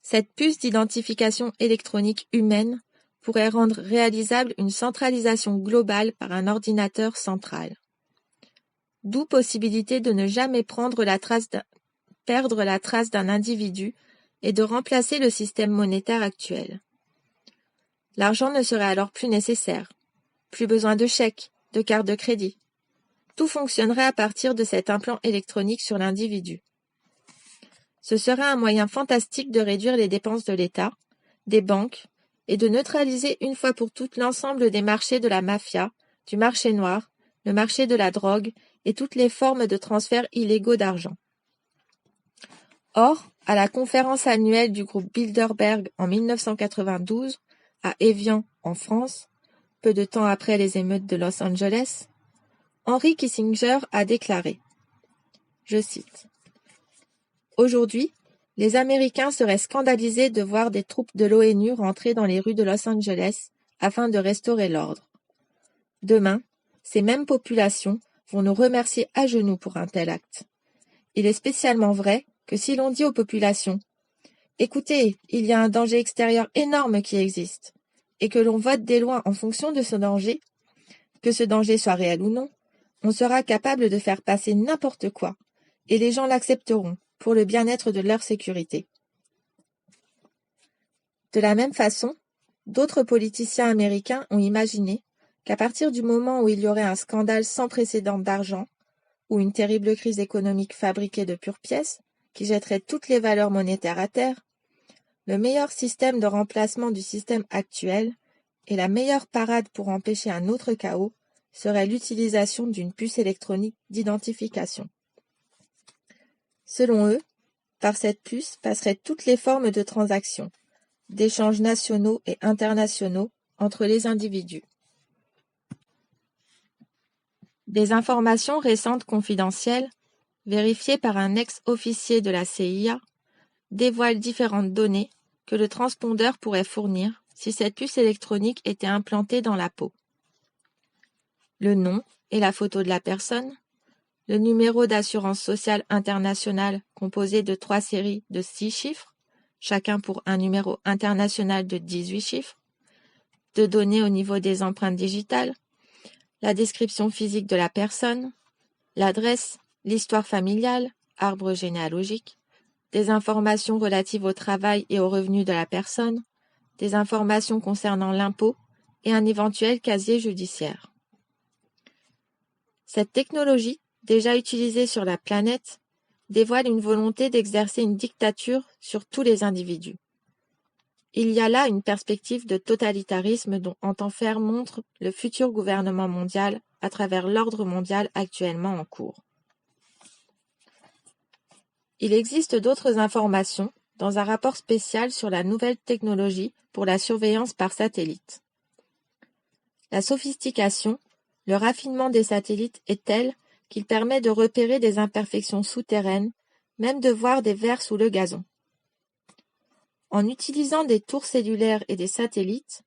Cette puce d'identification électronique humaine pourrait rendre réalisable une centralisation globale par un ordinateur central. D'où possibilité de ne jamais perdre la trace d'un individu et de remplacer le système monétaire actuel. L'argent ne serait alors plus nécessaire, plus besoin de chèques, de cartes de crédit. Tout fonctionnerait à partir de cet implant électronique sur l'individu. Ce serait un moyen fantastique de réduire les dépenses de l'État, des banques, et de neutraliser une fois pour toutes l'ensemble des marchés de la mafia, du marché noir, le marché de la drogue et toutes les formes de transferts illégaux d'argent. Or, à la conférence annuelle du groupe Bilderberg en 1992, à Évian, en France, peu de temps après les émeutes de Los Angeles, Henry Kissinger a déclaré, je cite, « Aujourd'hui, les Américains seraient scandalisés de voir des troupes de l'ONU rentrer dans les rues de Los Angeles afin de restaurer l'ordre. Demain, ces mêmes populations vont nous remercier à genoux pour un tel acte. Il est spécialement vrai que si l'on dit aux populations « Écoutez, il y a un danger extérieur énorme qui existe », et que l'on vote des lois en fonction de ce danger, que ce danger soit réel ou non, on sera capable de faire passer n'importe quoi, et les gens l'accepteront pour le bien-être de leur sécurité. De la même façon, d'autres politiciens américains ont imaginé qu'à partir du moment où il y aurait un scandale sans précédent d'argent, ou une terrible crise économique fabriquée de pures pièces, qui jetterait toutes les valeurs monétaires à terre, le meilleur système de remplacement du système actuel et la meilleure parade pour empêcher un autre chaos serait l'utilisation d'une puce électronique d'identification. Selon eux, par cette puce passeraient toutes les formes de transactions, d'échanges nationaux et internationaux entre les individus. Des informations récentes confidentielles, vérifiées par un ex-officier de la CIA, dévoilent différentes données que le transpondeur pourrait fournir si cette puce électronique était implantée dans la peau. Le nom et la photo de la personne, le numéro d'assurance sociale internationale composé de 3 séries de 6 chiffres, chacun pour un numéro international de 18 chiffres, de données au niveau des empreintes digitales, la description physique de la personne, l'adresse, l'histoire familiale, arbre généalogique, des informations relatives au travail et aux revenus de la personne, des informations concernant l'impôt et un éventuel casier judiciaire. Cette technologie, déjà utilisée sur la planète, dévoile une volonté d'exercer une dictature sur tous les individus. Il y a là une perspective de totalitarisme dont entend faire montre le futur gouvernement mondial à travers l'ordre mondial actuellement en cours. Il existe d'autres informations dans un rapport spécial sur la nouvelle technologie pour la surveillance par satellite. La sophistication, le raffinement des satellites est tel qu'il permet de repérer des imperfections souterraines, même de voir des vers sous le gazon. En utilisant des tours cellulaires et des satellites,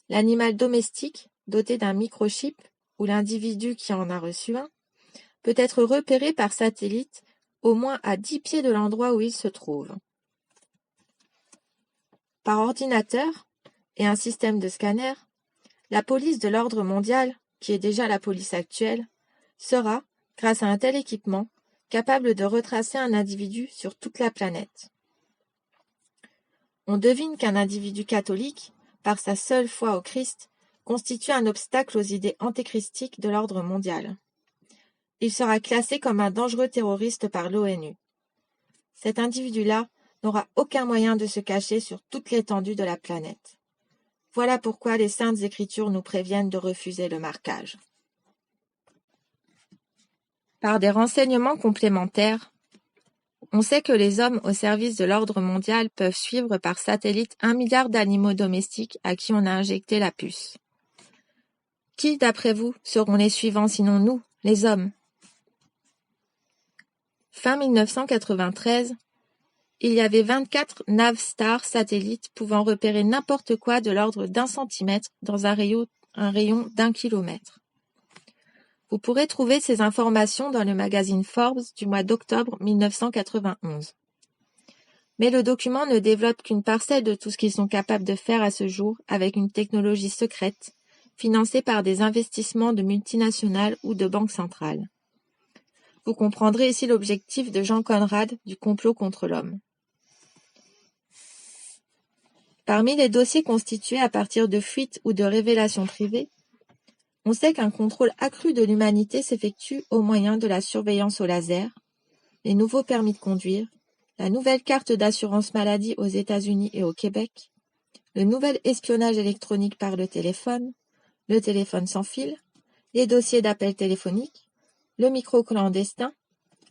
l'animal domestique, doté d'un microchip, ou l'individu qui en a reçu un, peut être repéré par satellite au moins à 10 pieds de l'endroit où il se trouve. Par ordinateur et un système de scanner, la police de l'ordre mondial, qui est déjà la police actuelle, sera, grâce à un tel équipement, capable de retracer un individu sur toute la planète. On devine qu'un individu catholique, par sa seule foi au Christ, constitue un obstacle aux idées antéchristiques de l'ordre mondial. Il sera classé comme un dangereux terroriste par l'ONU. Cet individu-là n'aura aucun moyen de se cacher sur toute l'étendue de la planète. Voilà pourquoi les Saintes Écritures nous préviennent de refuser le marquage. Par des renseignements complémentaires, on sait que les hommes au service de l'ordre mondial peuvent suivre par satellite 1 milliard d'animaux domestiques à qui on a injecté la puce. Qui, d'après vous, seront les suivants sinon nous, les hommes ? Fin 1993, il y avait 24 Navstar satellites pouvant repérer n'importe quoi de l'ordre d'1 centimètre dans un rayon d'1 kilomètre. Vous pourrez trouver ces informations dans le magazine Forbes du mois d'octobre 1991. Mais le document ne développe qu'une parcelle de tout ce qu'ils sont capables de faire à ce jour avec une technologie secrète, financée par des investissements de multinationales ou de banques centrales. Vous comprendrez ici l'objectif de Jean Conrad du complot contre l'homme. Parmi les dossiers constitués à partir de fuites ou de révélations privées, on sait qu'un contrôle accru de l'humanité s'effectue au moyen de la surveillance au laser, les nouveaux permis de conduire, la nouvelle carte d'assurance maladie aux États-Unis et au Québec, le nouvel espionnage électronique par le téléphone sans fil, les dossiers d'appels téléphoniques, le micro clandestin,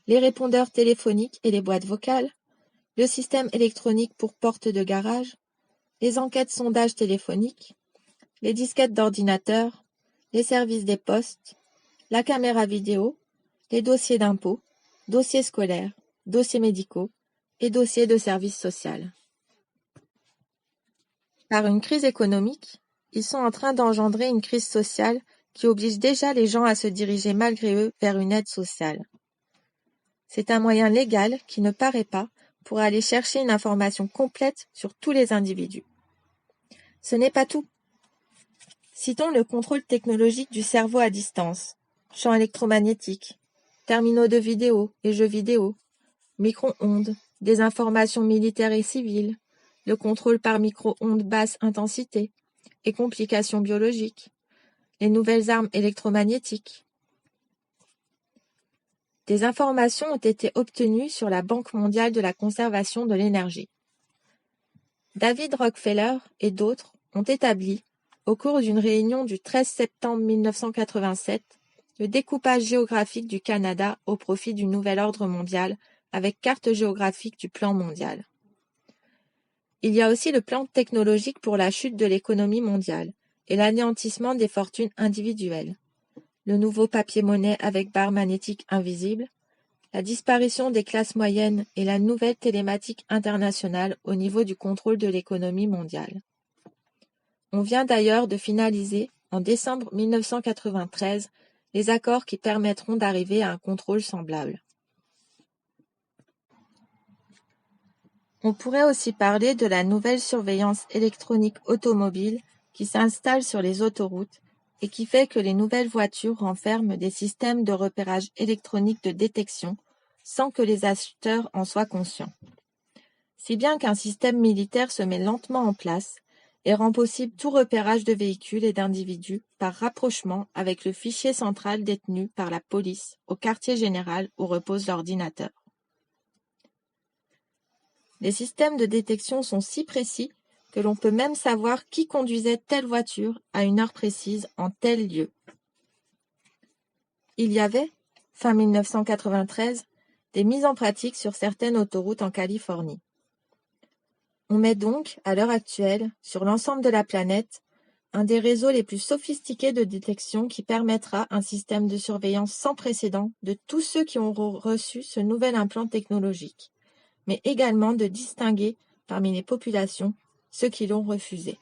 les répondeurs téléphoniques et les boîtes vocales, le système électronique pour porte de garage, les enquêtes sondages téléphoniques, les disquettes d'ordinateur, les services des postes, la caméra vidéo, les dossiers d'impôts, dossiers scolaires, dossiers médicaux et dossiers de services sociaux. Par une crise économique, ils sont en train d'engendrer une crise sociale qui oblige déjà les gens à se diriger malgré eux vers une aide sociale. C'est un moyen légal qui ne paraît pas pour aller chercher une information complète sur tous les individus. Ce n'est pas tout. Citons le contrôle technologique du cerveau à distance, champs électromagnétiques, terminaux de vidéo et jeux vidéo, micro-ondes, des informations militaires et civiles, le contrôle par micro-ondes basse intensité et complications biologiques, les nouvelles armes électromagnétiques. Des informations ont été obtenues sur la Banque mondiale de la conservation de l'énergie. David Rockefeller et d'autres ont établi, au cours d'une réunion du 13 septembre 1987, le découpage géographique du Canada au profit du nouvel ordre mondial avec carte géographique du plan mondial. Il y a aussi le plan technologique pour la chute de l'économie mondiale et l'anéantissement des fortunes individuelles, le nouveau papier-monnaie avec barre magnétique invisible, la disparition des classes moyennes et la nouvelle télématique internationale au niveau du contrôle de l'économie mondiale. On vient d'ailleurs de finaliser, en décembre 1993, les accords qui permettront d'arriver à un contrôle semblable. On pourrait aussi parler de la nouvelle surveillance électronique automobile qui s'installe sur les autoroutes et qui fait que les nouvelles voitures renferment des systèmes de repérage électronique de détection sans que les acheteurs en soient conscients. Si bien qu'un système militaire se met lentement en place et rend possible tout repérage de véhicules et d'individus par rapprochement avec le fichier central détenu par la police au quartier général où repose l'ordinateur. Les systèmes de détection sont si précis que l'on peut même savoir qui conduisait telle voiture à une heure précise en tel lieu. Il y avait, fin 1993, des mises en pratique sur certaines autoroutes en Californie. On met donc, à l'heure actuelle, sur l'ensemble de la planète, un des réseaux les plus sophistiqués de détection qui permettra un système de surveillance sans précédent de tous ceux qui auront reçu ce nouvel implant technologique, mais également de distinguer, parmi les populations, ceux qui l'ont refusé.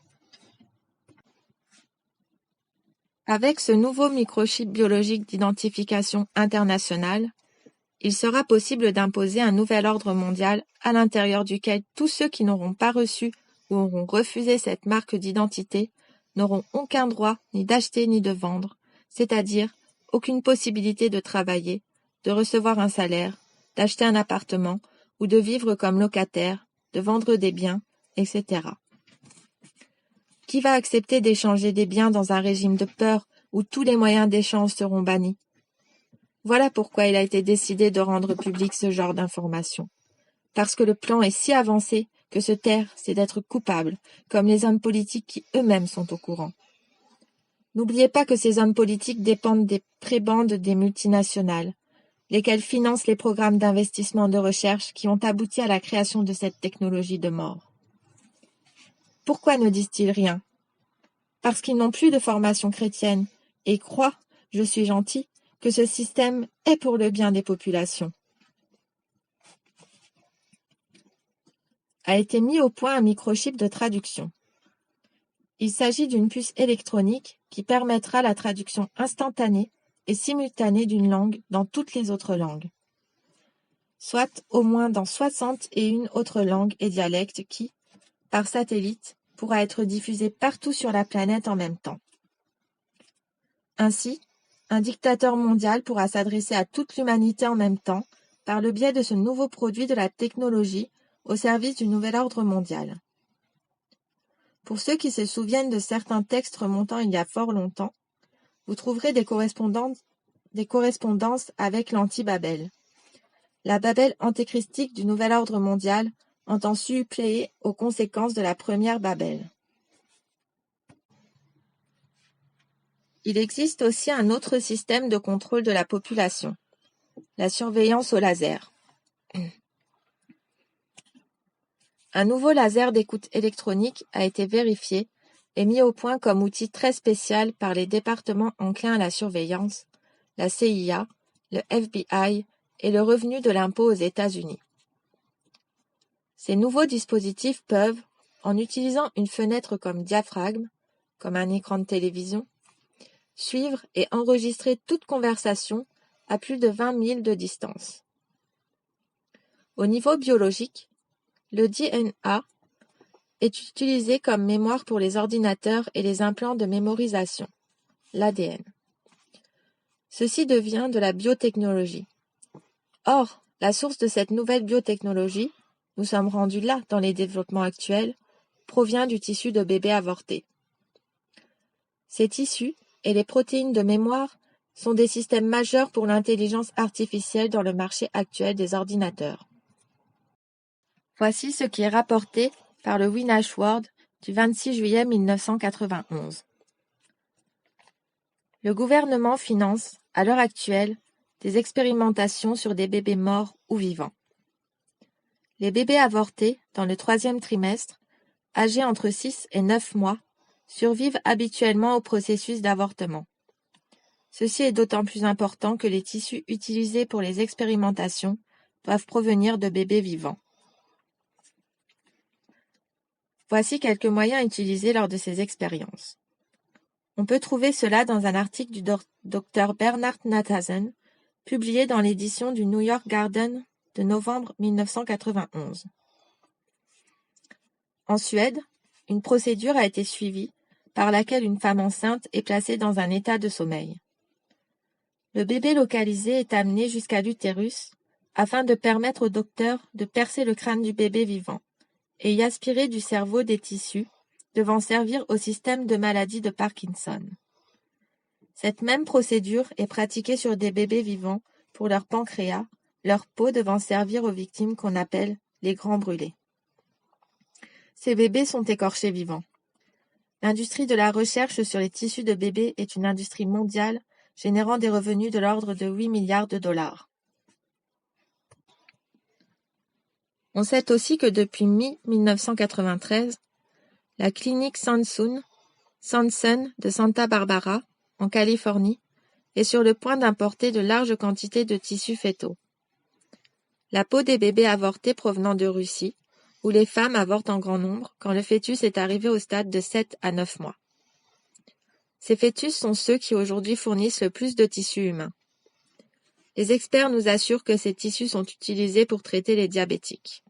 Avec ce nouveau microchip biologique d'identification internationale, il sera possible d'imposer un nouvel ordre mondial à l'intérieur duquel tous ceux qui n'auront pas reçu ou auront refusé cette marque d'identité n'auront aucun droit ni d'acheter ni de vendre, c'est-à-dire aucune possibilité de travailler, de recevoir un salaire, d'acheter un appartement ou de vivre comme locataire, de vendre des biens, etc. Qui va accepter d'échanger des biens dans un régime de peur où tous les moyens d'échange seront bannis? Voilà pourquoi il a été décidé de rendre public ce genre d'informations. Parce que le plan est si avancé que se taire, c'est d'être coupable, comme les hommes politiques qui eux-mêmes sont au courant. N'oubliez pas que ces hommes politiques dépendent des prébendes des multinationales, lesquelles financent les programmes d'investissement de recherche qui ont abouti à la création de cette technologie de mort. Pourquoi ne disent-ils rien? Parce qu'ils n'ont plus de formation chrétienne et croient, je suis gentil, que ce système est pour le bien des populations. A été mis au point un microchip de traduction. Il s'agit d'une puce électronique qui permettra la traduction instantanée et simultanée d'une langue dans toutes les autres langues, soit au moins dans 61 autres langues et dialectes qui, par satellite, pourra être diffusée partout sur la planète en même temps. Ainsi, un dictateur mondial pourra s'adresser à toute l'humanité en même temps par le biais de ce nouveau produit de la technologie au service du nouvel ordre mondial. Pour ceux qui se souviennent de certains textes remontant il y a fort longtemps, vous trouverez des correspondances avec l'anti-Babel. La Babel antéchristique du nouvel ordre mondial entend suppléer aux conséquences de la première Babel. Il existe aussi un autre système de contrôle de la population, la surveillance au laser. Un nouveau laser d'écoute électronique a été vérifié et mis au point comme outil très spécial par les départements enclins à la surveillance, la CIA, le FBI et le revenu de l'impôt aux États-Unis. Ces nouveaux dispositifs peuvent, en utilisant une fenêtre comme diaphragme, comme un écran de télévision, suivre et enregistrer toute conversation à plus de 20 000 de distance. Au niveau biologique, le DNA est utilisé comme mémoire pour les ordinateurs et les implants de mémorisation, l'ADN. Ceci devient de la biotechnologie. Or, la source de cette nouvelle biotechnologie, nous sommes rendus là dans les développements actuels, provient du tissu de bébé avorté. Ces tissus et les protéines de mémoire sont des systèmes majeurs pour l'intelligence artificielle dans le marché actuel des ordinateurs. Voici ce qui est rapporté par le Winnash World du 26 juillet 1991. Le gouvernement finance, à l'heure actuelle, des expérimentations sur des bébés morts ou vivants. Les bébés avortés, dans le 3e trimestre, âgés entre 6 et 9 mois, survivent habituellement au processus d'avortement. Ceci est d'autant plus important que les tissus utilisés pour les expérimentations doivent provenir de bébés vivants. Voici quelques moyens utilisés lors de ces expériences. On peut trouver cela dans un article du Dr Bernard Nathanson, publié dans l'édition du New York Garden de novembre 1991. En Suède, une procédure a été suivie par laquelle une femme enceinte est placée dans un état de sommeil. Le bébé localisé est amené jusqu'à l'utérus afin de permettre au docteur de percer le crâne du bébé vivant et y aspirer du cerveau des tissus devant servir au système de maladie de Parkinson. Cette même procédure est pratiquée sur des bébés vivants pour leur pancréas, leur peau devant servir aux victimes qu'on appelle les grands brûlés. Ces bébés sont écorchés vivants. L'industrie de la recherche sur les tissus de bébés est une industrie mondiale générant des revenus de l'ordre de 8 milliards de dollars. On sait aussi que depuis mi-1993, la clinique Sansun de Santa Barbara, en Californie, est sur le point d'importer de larges quantités de tissus fœtaux. La peau des bébés avortés provenant de Russie, où les femmes avortent en grand nombre quand le fœtus est arrivé au stade de 7 à 9 mois. Ces fœtus sont ceux qui aujourd'hui fournissent le plus de tissus humains. Les experts nous assurent que ces tissus sont utilisés pour traiter les diabétiques.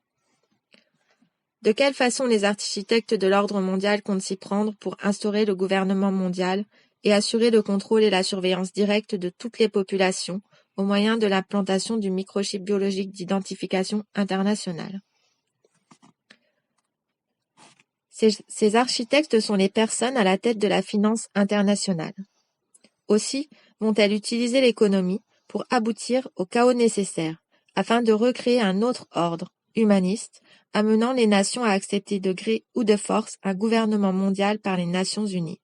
De quelle façon les architectes de l'ordre mondial comptent s'y prendre pour instaurer le gouvernement mondial et assurer le contrôle et la surveillance directe de toutes les populations au moyen de l'implantation du microchip biologique d'identification internationale? Ces architectes sont les personnes à la tête de la finance internationale. Aussi vont-elles utiliser l'économie pour aboutir au chaos nécessaire, afin de recréer un autre ordre, humaniste, amenant les nations à accepter de gré ou de force un gouvernement mondial par les Nations Unies.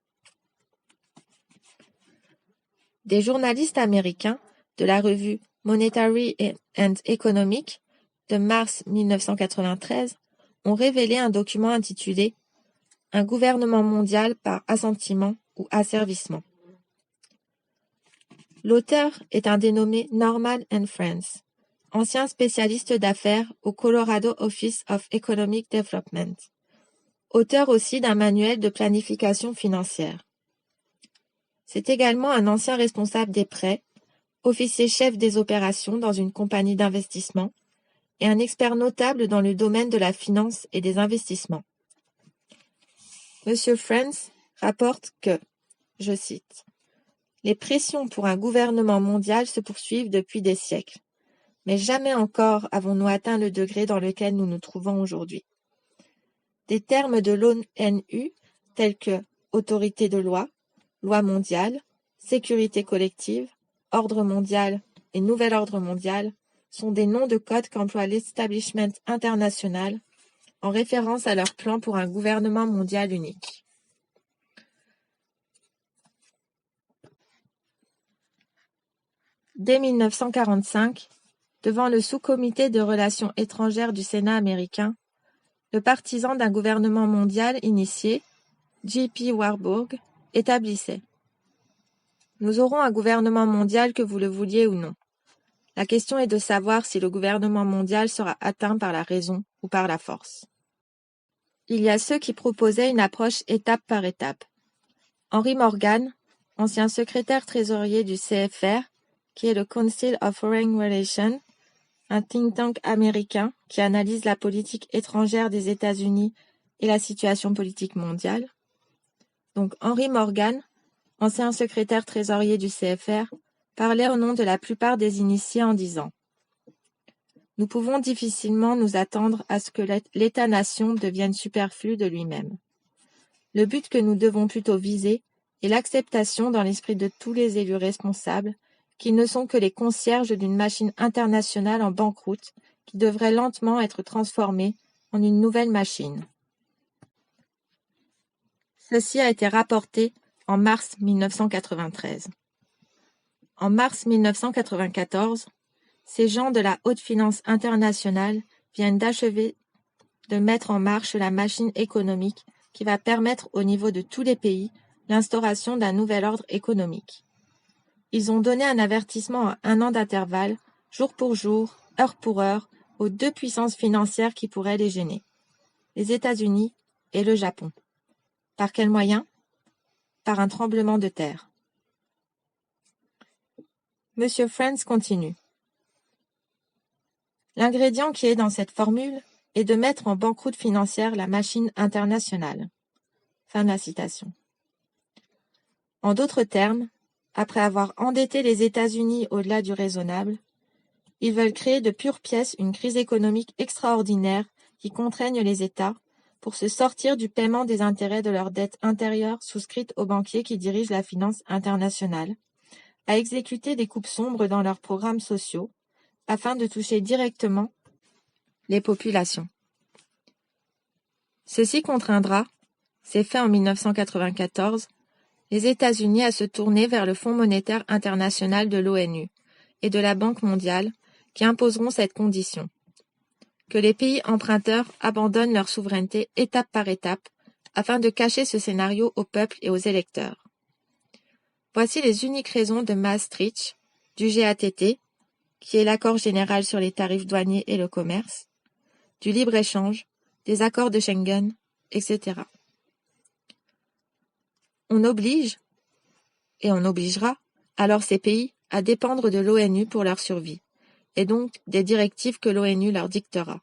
Des journalistes américains de la revue Monetary and Economic de mars 1993 ont révélé un document intitulé « Un gouvernement mondial par assentiment ou asservissement ». L'auteur est un dénommé Norman N. Friends, ancien spécialiste d'affaires au Colorado Office of Economic Development, auteur aussi d'un manuel de planification financière. C'est également un ancien responsable des prêts, officier chef des opérations dans une compagnie d'investissement et un expert notable dans le domaine de la finance et des investissements. Monsieur Friends rapporte que, je cite, « Les pressions pour un gouvernement mondial se poursuivent depuis des siècles. Mais jamais encore avons-nous atteint le degré dans lequel nous nous trouvons aujourd'hui. Des termes de l'ONU tels que autorité de loi, loi mondiale, sécurité collective, ordre mondial et nouvel ordre mondial sont des noms de code qu'emploie l'Establishment international en référence à leur plan pour un gouvernement mondial unique. Dès 1945, devant le sous-comité de relations étrangères du Sénat américain, le partisan d'un gouvernement mondial initié, J.P. Warburg, établissait « Nous aurons un gouvernement mondial que vous le vouliez ou non. La question est de savoir si le gouvernement mondial sera atteint par la raison ou par la force. » Il y a ceux qui proposaient une approche étape par étape. Henry Morgan, ancien secrétaire trésorier du CFR, qui est le Council of Foreign Relations, un think tank américain qui analyse la politique étrangère des États-Unis et la situation politique mondiale. Donc Henry Morgan, ancien secrétaire trésorier du CFR, parlait au nom de la plupart des initiés en disant « Nous pouvons difficilement nous attendre à ce que l'État-nation devienne superflu de lui-même. Le but que nous devons plutôt viser est l'acceptation dans l'esprit de tous les élus responsables qu'ils ne sont que les concierges d'une machine internationale en banqueroute qui devrait lentement être transformée en une nouvelle machine. » Ceci a été rapporté en mars 1993. En mars 1994, ces gens de la haute finance internationale viennent d'achever de mettre en marche la machine économique qui va permettre au niveau de tous les pays l'instauration d'un nouvel ordre économique. Ils ont donné un avertissement à 1 an d'intervalle, jour pour jour, heure pour heure, aux 2 puissances financières qui pourraient les gêner, les États-Unis et le Japon. Par quels moyens? Par un tremblement de terre. Monsieur Friends continue. L'ingrédient qui est dans cette formule est de mettre en banqueroute financière la machine internationale. Fin de la citation. En d'autres termes, après avoir endetté les États-Unis au-delà du raisonnable, ils veulent créer de pure pièce une crise économique extraordinaire qui contraigne les États pour se sortir du paiement des intérêts de leurs dettes intérieures souscrites aux banquiers qui dirigent la finance internationale, à exécuter des coupes sombres dans leurs programmes sociaux, afin de toucher directement les populations. Ceci contraindra, c'est fait en 1994, les États-Unis à se tourner vers le Fonds monétaire international de l'ONU et de la Banque mondiale qui imposeront cette condition: que les pays emprunteurs abandonnent leur souveraineté étape par étape afin de cacher ce scénario au peuple et aux électeurs. Voici les uniques raisons de Maastricht, du GATT, qui est l'accord général sur les tarifs douaniers et le commerce, du libre-échange, des accords de Schengen, etc. On oblige, et on obligera, alors ces pays à dépendre de l'ONU pour leur survie, et donc des directives que l'ONU leur dictera.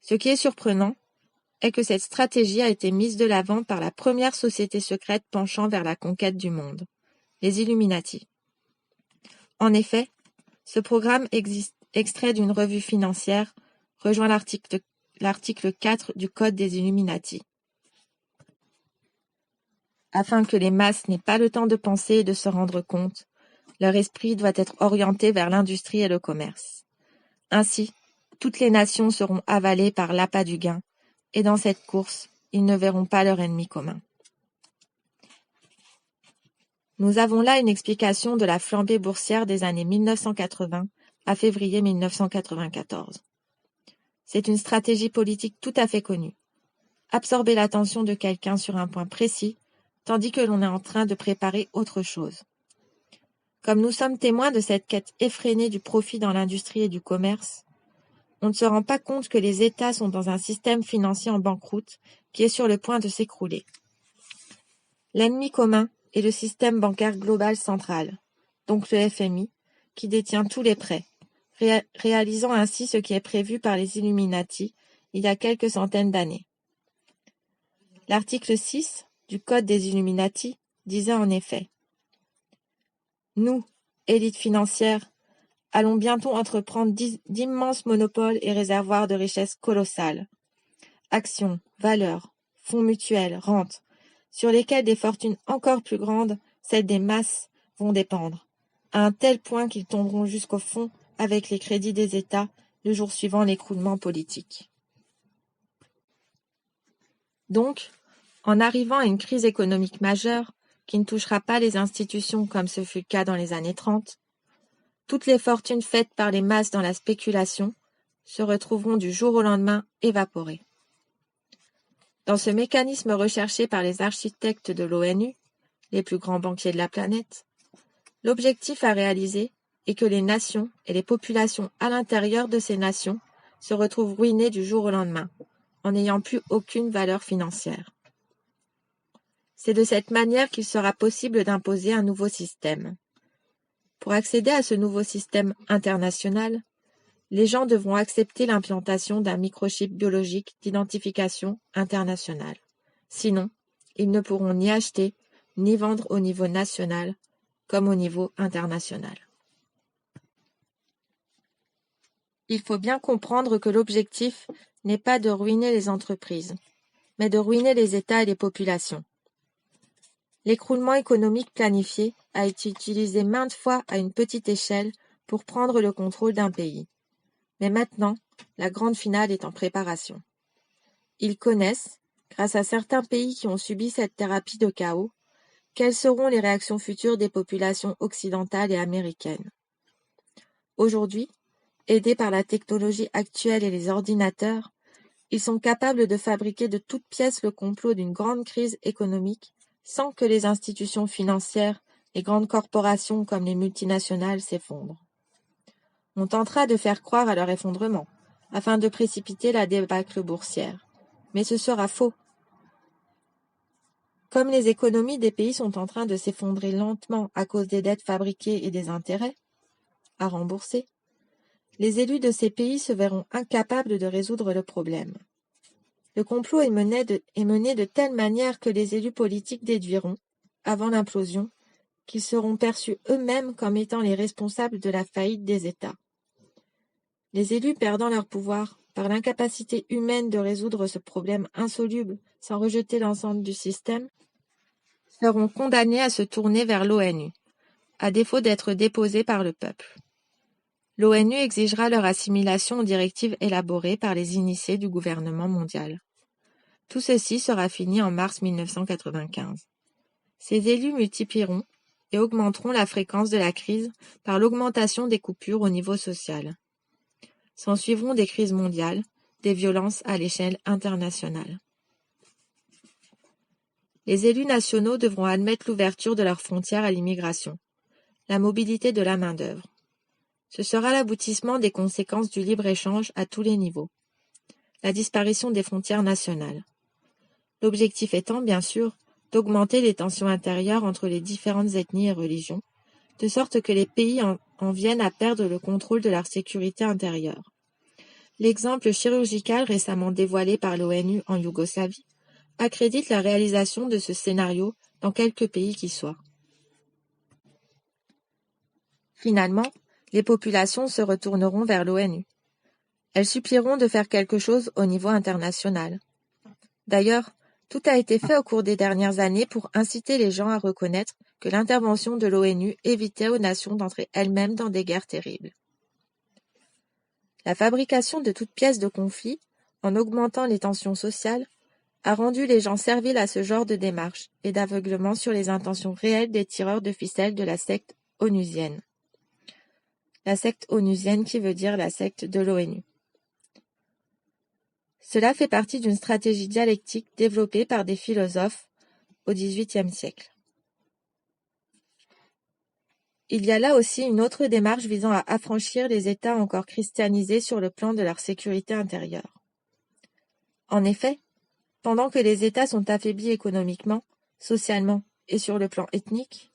Ce qui est surprenant est que cette stratégie a été mise de l'avant par la première société secrète penchant vers la conquête du monde, les Illuminati. En effet, ce programme extrait d'une revue financière rejoint l'article 4 du Code des Illuminati. Afin que les masses n'aient pas le temps de penser et de se rendre compte, leur esprit doit être orienté vers l'industrie et le commerce. Ainsi, toutes les nations seront avalées par l'appât du gain, et dans cette course, ils ne verront pas leur ennemi commun. Nous avons là une explication de la flambée boursière des années 1980 à février 1994. C'est une stratégie politique tout à fait connue. Absorber l'attention de quelqu'un sur un point précis, tandis que l'on est en train de préparer autre chose. Comme nous sommes témoins de cette quête effrénée du profit dans l'industrie et du commerce, on ne se rend pas compte que les États sont dans un système financier en banqueroute qui est sur le point de s'écrouler. L'ennemi commun est le système bancaire global central, donc le FMI, qui détient tous les prêts, réalisant ainsi ce qui est prévu par les Illuminati il y a quelques centaines d'années. L'article 6 du Code des Illuminati disait en effet: Nous, élite financière, allons bientôt entreprendre d'immenses monopoles et réservoirs de richesses colossales. Actions, valeurs, fonds mutuels, rentes, sur lesquels des fortunes encore plus grandes, celles des masses, vont dépendre, à un tel point qu'ils tomberont jusqu'au fond avec les crédits des États le jour suivant l'écroulement politique. Donc, en arrivant à une crise économique majeure, qui ne touchera pas les institutions comme ce fut le cas dans les années 30, toutes les fortunes faites par les masses dans la spéculation se retrouveront du jour au lendemain évaporées. Dans ce mécanisme recherché par les architectes de l'ONU, les plus grands banquiers de la planète, l'objectif à réaliser est que les nations et les populations à l'intérieur de ces nations se retrouvent ruinées du jour au lendemain, en n'ayant plus aucune valeur financière. C'est de cette manière qu'il sera possible d'imposer un nouveau système. Pour accéder à ce nouveau système international, les gens devront accepter l'implantation d'un microchip biologique d'identification internationale. Sinon, ils ne pourront ni acheter, ni vendre au niveau national, comme au niveau international. Il faut bien comprendre que l'objectif n'est pas de ruiner les entreprises, mais de ruiner les États et les populations. L'écroulement économique planifié a été utilisé maintes fois à une petite échelle pour prendre le contrôle d'un pays. Mais maintenant, la grande finale est en préparation. Ils connaissent, grâce à certains pays qui ont subi cette thérapie de chaos, quelles seront les réactions futures des populations occidentales et américaines. Aujourd'hui, Aidés par la technologie actuelle et les ordinateurs, ils sont capables de fabriquer de toutes pièces le complot d'une grande crise économique sans que les institutions financières, les grandes corporations comme les multinationales s'effondrent. On tentera de faire croire à leur effondrement, afin de précipiter la débâcle boursière. Mais ce sera faux. Comme les économies des pays sont en train de s'effondrer lentement à cause des dettes fabriquées et des intérêts à rembourser, les élus de ces pays se verront incapables de résoudre le problème. Le complot est mené de telle manière que les élus politiques déduiront, avant l'implosion, qu'ils seront perçus eux-mêmes comme étant les responsables de la faillite des États. Les élus perdant leur pouvoir, par l'incapacité humaine de résoudre ce problème insoluble sans rejeter l'ensemble du système, seront condamnés à se tourner vers l'ONU, à défaut d'être déposés par le peuple. L'ONU exigera leur assimilation aux directives élaborées par les initiés du gouvernement mondial. Tout ceci sera fini en mars 1995. Ces élus multiplieront et augmenteront la fréquence de la crise par l'augmentation des coupures au niveau social. S'ensuivront des crises mondiales, des violences à l'échelle internationale. Les élus nationaux devront admettre l'ouverture de leurs frontières à l'immigration, la mobilité de la main-d'œuvre. Ce sera l'aboutissement des conséquences du libre-échange à tous les niveaux. La disparition des frontières nationales. L'objectif étant, bien sûr, d'augmenter les tensions intérieures entre les différentes ethnies et religions, de sorte que les pays en viennent à perdre le contrôle de leur sécurité intérieure. L'exemple chirurgical récemment dévoilé par l'ONU en Yougoslavie accrédite la réalisation de ce scénario dans quelques pays qui soient. Finalement, les populations se retourneront vers l'ONU. Elles supplieront de faire quelque chose au niveau international. D'ailleurs, tout a été fait au cours des dernières années pour inciter les gens à reconnaître que l'intervention de l'ONU évitait aux nations d'entrer elles-mêmes dans des guerres terribles. La fabrication de toutes pièces de conflit, en augmentant les tensions sociales, a rendu les gens serviles à ce genre de démarche et d'aveuglement sur les intentions réelles des tireurs de ficelles de la secte onusienne. La secte onusienne qui veut dire la secte de l'ONU. Cela fait partie d'une stratégie dialectique développée par des philosophes au XVIIIe siècle. Il y a là aussi une autre démarche visant à affranchir les États encore christianisés sur le plan de leur sécurité intérieure. En effet, pendant que les États sont affaiblis économiquement, socialement et sur le plan ethnique,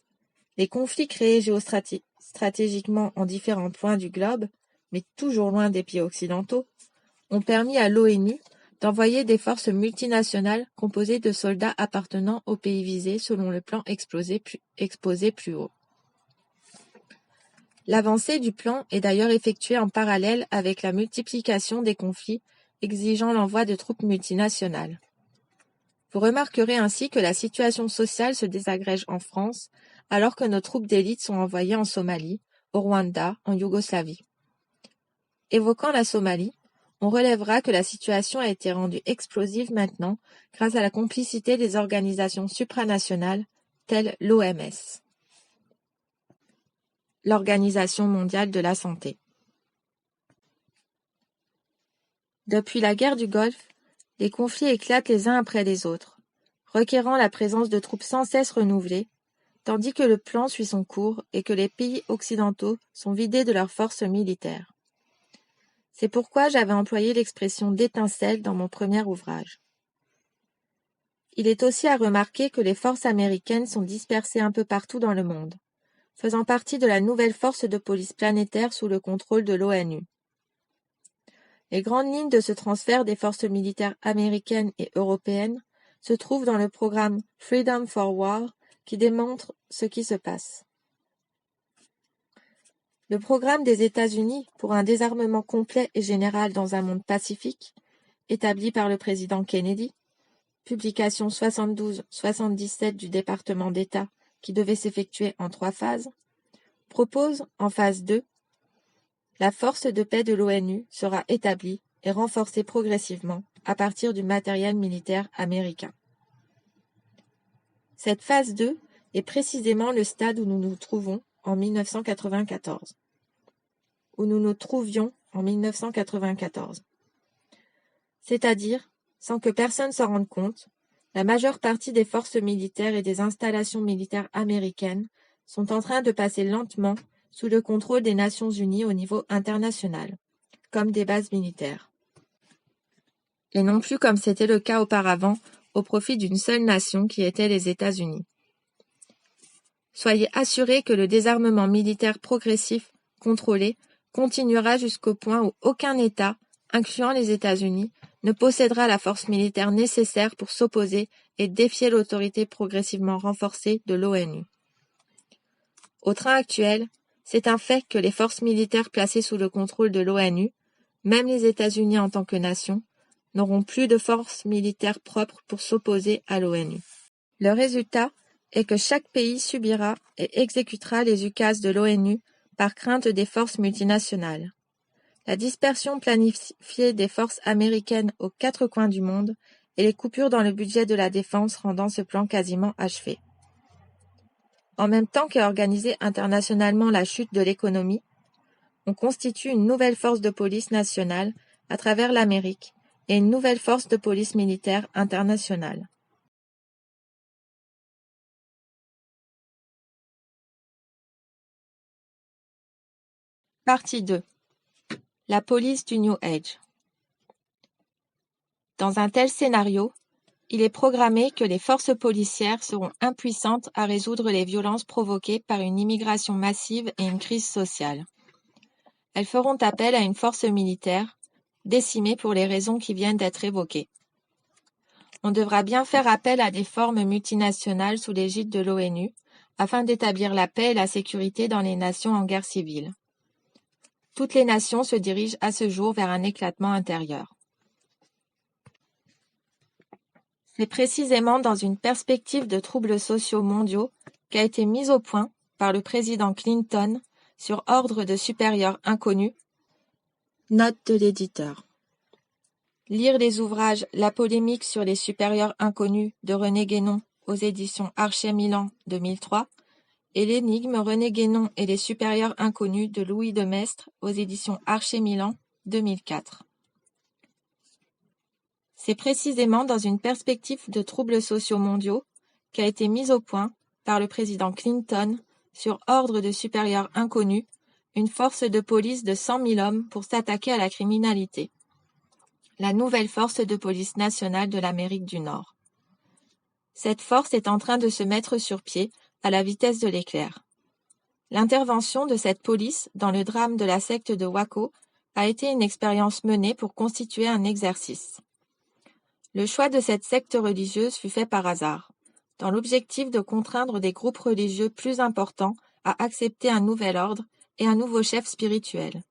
les conflits créés géostratégiquement en différents points du globe, mais toujours loin des pays occidentaux, ont permis à l'ONU d'envoyer des forces multinationales composées de soldats appartenant aux pays visés selon le plan exposé plus haut. L'avancée du plan est d'ailleurs effectuée en parallèle avec la multiplication des conflits exigeant l'envoi de troupes multinationales. Vous remarquerez ainsi que la situation sociale se désagrège en France alors que nos troupes d'élite sont envoyées en Somalie, au Rwanda, en Yougoslavie. Évoquant la Somalie, on relèvera que la situation a été rendue explosive maintenant grâce à la complicité des organisations supranationales telles l'OMS, l'Organisation mondiale de la santé. Depuis la guerre du Golfe, les conflits éclatent les uns après les autres, requérant la présence de troupes sans cesse renouvelées, tandis que le plan suit son cours et que les pays occidentaux sont vidés de leurs forces militaires. C'est pourquoi j'avais employé l'expression d'étincelle dans mon premier ouvrage. Il est aussi à remarquer que les forces américaines sont dispersées un peu partout dans le monde, faisant partie de la nouvelle force de police planétaire sous le contrôle de l'ONU. Les grandes lignes de ce transfert des forces militaires américaines et européennes se trouvent dans le programme Freedom for War qui démontre ce qui se passe. Le programme des États-Unis pour un désarmement complet et général dans un monde pacifique, établi par le président Kennedy, publication 72-77 du département d'État qui devait s'effectuer en 3 phases, propose, en phase 2, la force de paix de l'ONU sera établie et renforcée progressivement à partir du matériel militaire américain. Cette phase 2 est précisément le stade où nous nous trouvons en 1994, où nous nous trouvions en 1994. C'est-à-dire, sans que personne s'en rende compte, la majeure partie des forces militaires et des installations militaires américaines sont en train de passer lentement sous le contrôle des Nations Unies au niveau international, comme des bases militaires. Et non plus comme c'était le cas auparavant, au profit d'une seule nation qui était les États-Unis. Soyez assurés que le désarmement militaire progressif, contrôlé, continuera jusqu'au point où aucun État, incluant les États-Unis, ne possédera la force militaire nécessaire pour s'opposer et défier l'autorité progressivement renforcée de l'ONU. Au train actuel, c'est un fait que les forces militaires placées sous le contrôle de l'ONU, même les États-Unis en tant que nation, n'auront plus de forces militaires propres pour s'opposer à l'ONU. Le résultat est que chaque pays subira et exécutera les ukases de l'ONU par crainte des forces multinationales. La dispersion planifiée des forces américaines aux 4 coins du monde et les coupures dans le budget de la défense rendant ce plan quasiment achevé. En même temps qu'est organisée internationalement la chute de l'économie, on constitue une nouvelle force de police nationale à travers l'Amérique et une nouvelle force de police militaire internationale. Partie 2. La police du New Age. Dans un tel scénario, il est programmé que les forces policières seront impuissantes à résoudre les violences provoquées par une immigration massive et une crise sociale. Elles feront appel à une force militaire, décimée pour les raisons qui viennent d'être évoquées. On devra bien faire appel à des formes multinationales sous l'égide de l'ONU, afin d'établir la paix et la sécurité dans les nations en guerre civile. Toutes les nations se dirigent à ce jour vers un éclatement intérieur. C'est précisément dans une perspective de troubles sociaux mondiaux qu'a été mise au point, par le président Clinton, sur ordre de supérieurs inconnus. Note de l'éditeur. Lire les ouvrages La polémique sur les supérieurs inconnus de René Guénon aux éditions Archer Milan 2003 et L'énigme René Guénon et les supérieurs inconnus de Louis de Maistre aux éditions Archer Milan 2004. C'est précisément dans une perspective de troubles sociaux mondiaux qu'a été mise au point, par le président Clinton, sur ordre de supérieurs inconnus, une force de police de 100 000 hommes pour s'attaquer à la criminalité. La nouvelle force de police nationale de l'Amérique du Nord. Cette force est en train de se mettre sur pied à la vitesse de l'éclair. L'intervention de cette police dans le drame de la secte de Waco a été une expérience menée pour constituer un exercice. Le choix de cette secte religieuse fut fait par hasard, dans l'objectif de contraindre des groupes religieux plus importants à accepter un nouvel ordre et un nouveau chef spirituel.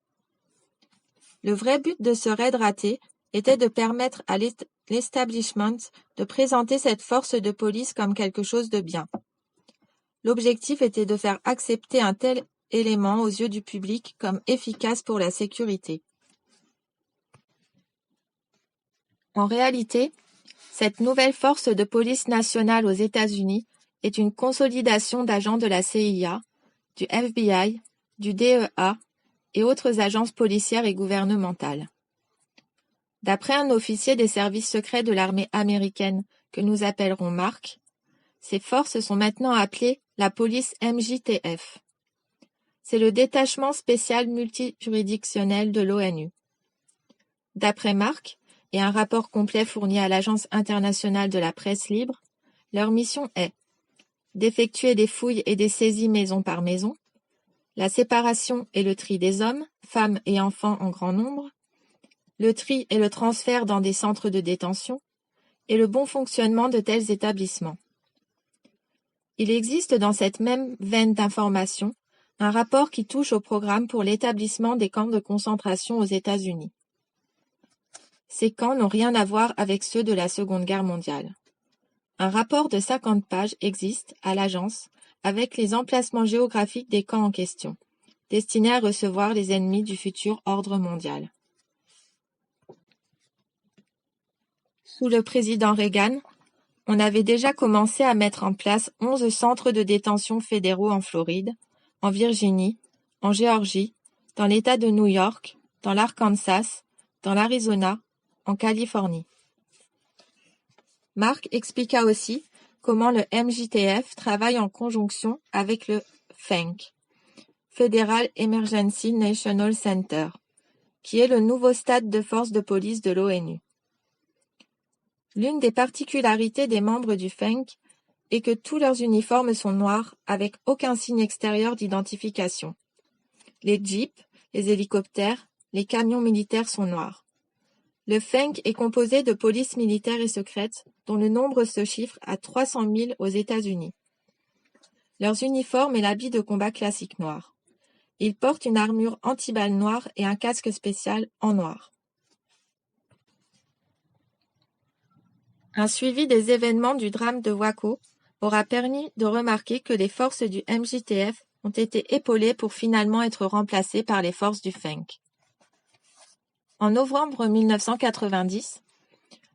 Le vrai but de ce raid raté était de permettre à l'establishment de présenter cette force de police comme quelque chose de bien. L'objectif était de faire accepter un tel élément aux yeux du public comme efficace pour la sécurité. En réalité, cette nouvelle force de police nationale aux États-Unis est une consolidation d'agents de la CIA, du FBI, du DEA et autres agences policières et gouvernementales. D'après un officier des services secrets de l'armée américaine que nous appellerons Mark, ces forces sont maintenant appelées la police MJTF. C'est le détachement spécial multijuridictionnel de l'ONU. D'après Mark, et un rapport complet fourni à l'Agence internationale de la presse libre, leur mission est d'effectuer des fouilles et des saisies maison par maison, la séparation et le tri des hommes, femmes et enfants en grand nombre, le tri et le transfert dans des centres de détention, et le bon fonctionnement de tels établissements. Il existe dans cette même veine d'information un rapport qui touche au programme pour l'établissement des camps de concentration aux États-Unis. Ces camps n'ont rien à voir avec ceux de la Seconde Guerre mondiale. Un rapport de 50 pages existe, à l'agence, avec les emplacements géographiques des camps en question, destinés à recevoir les ennemis du futur ordre mondial. Sous le président Reagan, on avait déjà commencé à mettre en place 11 centres de détention fédéraux en Floride, en Virginie, en Géorgie, dans l'État de New York, dans l'Arkansas, dans l'Arizona, en Californie. Mark expliqua aussi comment le MJTF travaille en conjonction avec le FENC, Federal Emergency National Center, qui est le nouveau stade de force de police de l'ONU. L'une des particularités des membres du FENC est que tous leurs uniformes sont noirs avec aucun signe extérieur d'identification. Les jeeps, les hélicoptères, les camions militaires sont noirs. Le FENC est composé de polices militaires et secrètes dont le nombre se chiffre à 300 000 aux États-Unis. Leurs uniformes et l'habit de combat classique noir. Ils portent une armure anti-balles noire et un casque spécial en noir. Un suivi des événements du drame de Waco aura permis de remarquer que les forces du MJTF ont été épaulées pour finalement être remplacées par les forces du FENC. En novembre 1990,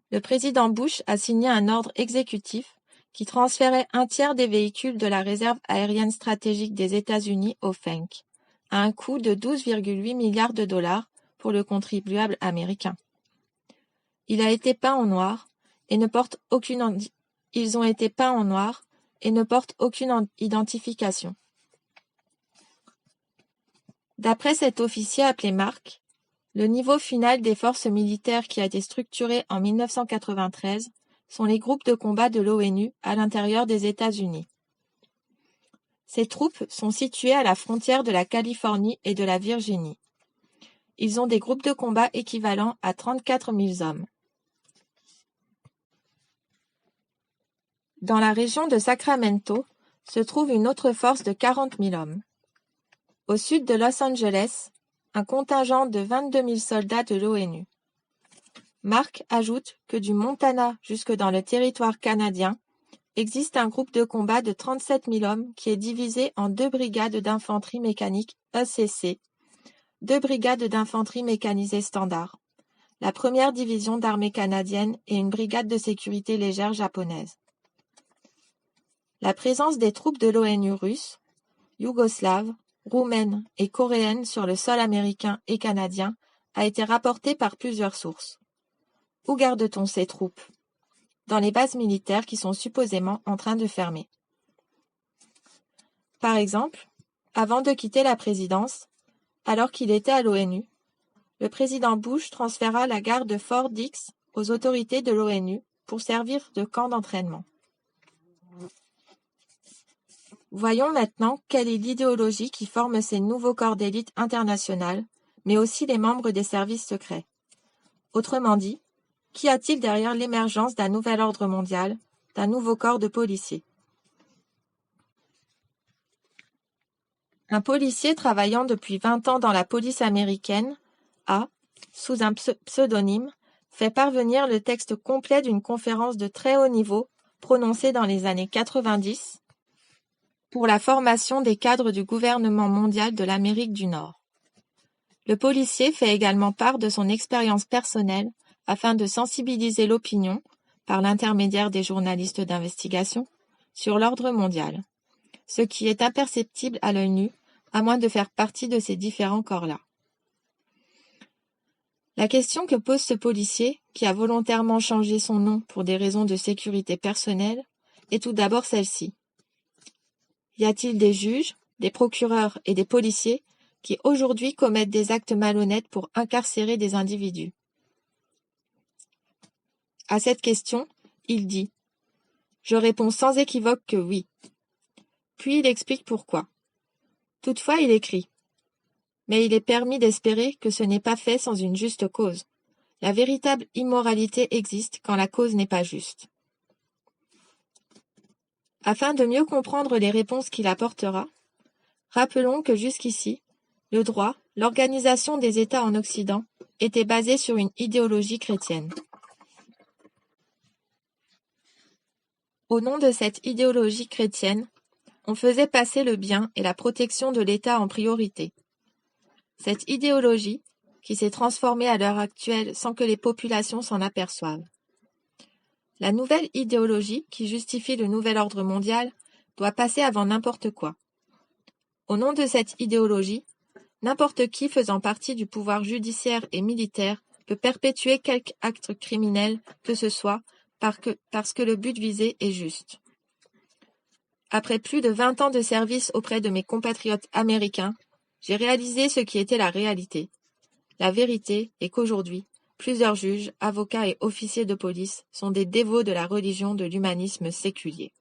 le président Bush a signé un ordre exécutif qui transférait un tiers des véhicules de la réserve aérienne stratégique des États-Unis au FENC, à un coût de 12,8 milliards de dollars pour le contribuable américain. Il a été peint en noir et ne porte aucune Ils ont été peints en noir et ne portent aucune identification. D'après cet officier appelé Mark, le niveau final des forces militaires qui a été structuré en 1993 sont les groupes de combat de l'ONU à l'intérieur des États-Unis. Ces troupes sont situées à la frontière de la Californie et de la Virginie. Ils ont des groupes de combat équivalents à 34 000 hommes. Dans la région de Sacramento se trouve une autre force de 40 000 hommes. Au sud de Los Angeles, un contingent de 22 000 soldats de l'ONU. Mark ajoute que du Montana jusque dans le territoire canadien, existe un groupe de combat de 37 000 hommes qui est divisé en 2 brigades d'infanterie mécanique ECC, 2 brigades d'infanterie mécanisée standard, la première division d'armée canadienne et une brigade de sécurité légère japonaise. La présence des troupes de l'ONU russes, yougoslaves, roumaines et coréennes sur le sol américain et canadien a été rapportée par plusieurs sources. Où garde-t-on ces troupes? Dans les bases militaires qui sont supposément en train de fermer. Par exemple, avant de quitter la présidence, alors qu'il était à l'ONU, le président Bush transféra la gare de Fort Dix aux autorités de l'ONU pour servir de camp d'entraînement. Voyons maintenant quelle est l'idéologie qui forme ces nouveaux corps d'élite internationales, mais aussi les membres des services secrets. Autrement dit, qu'y a-t-il derrière l'émergence d'un nouvel ordre mondial, d'un nouveau corps de policiers? Un policier travaillant depuis 20 ans dans la police américaine a, sous un pseudonyme, fait parvenir le texte complet d'une conférence de très haut niveau prononcée dans les années 90 pour la formation des cadres du gouvernement mondial de l'Amérique du Nord. Le policier fait également part de son expérience personnelle afin de sensibiliser l'opinion, par l'intermédiaire des journalistes d'investigation, sur l'ordre mondial, ce qui est imperceptible à l'œil nu, à moins de faire partie de ces différents corps-là. La question que pose ce policier, qui a volontairement changé son nom pour des raisons de sécurité personnelle, est tout d'abord celle-ci. Y a-t-il des juges, des procureurs et des policiers qui aujourd'hui commettent des actes malhonnêtes pour incarcérer des individus? À cette question, il dit « Je réponds sans équivoque que oui ». Puis il explique pourquoi. Toutefois, il écrit « Mais il est permis d'espérer que ce n'est pas fait sans une juste cause. La véritable immoralité existe quand la cause n'est pas juste. » Afin de mieux comprendre les réponses qu'il apportera, rappelons que jusqu'ici, le droit, l'organisation des États en Occident, était basée sur une idéologie chrétienne. Au nom de cette idéologie chrétienne, on faisait passer le bien et la protection de l'État en priorité. Cette idéologie, qui s'est transformée à l'heure actuelle sans que les populations s'en aperçoivent. La nouvelle idéologie, qui justifie le nouvel ordre mondial, doit passer avant n'importe quoi. Au nom de cette idéologie, N'importe qui faisant partie du pouvoir judiciaire et militaire peut perpétuer quelque acte criminel que ce soit parce que le but visé est juste. Après plus de 20 ans de service auprès de mes compatriotes américains, j'ai réalisé ce qui était la réalité. La vérité est qu'aujourd'hui, plusieurs juges, avocats et officiers de police sont des dévots de la religion de l'humanisme séculier.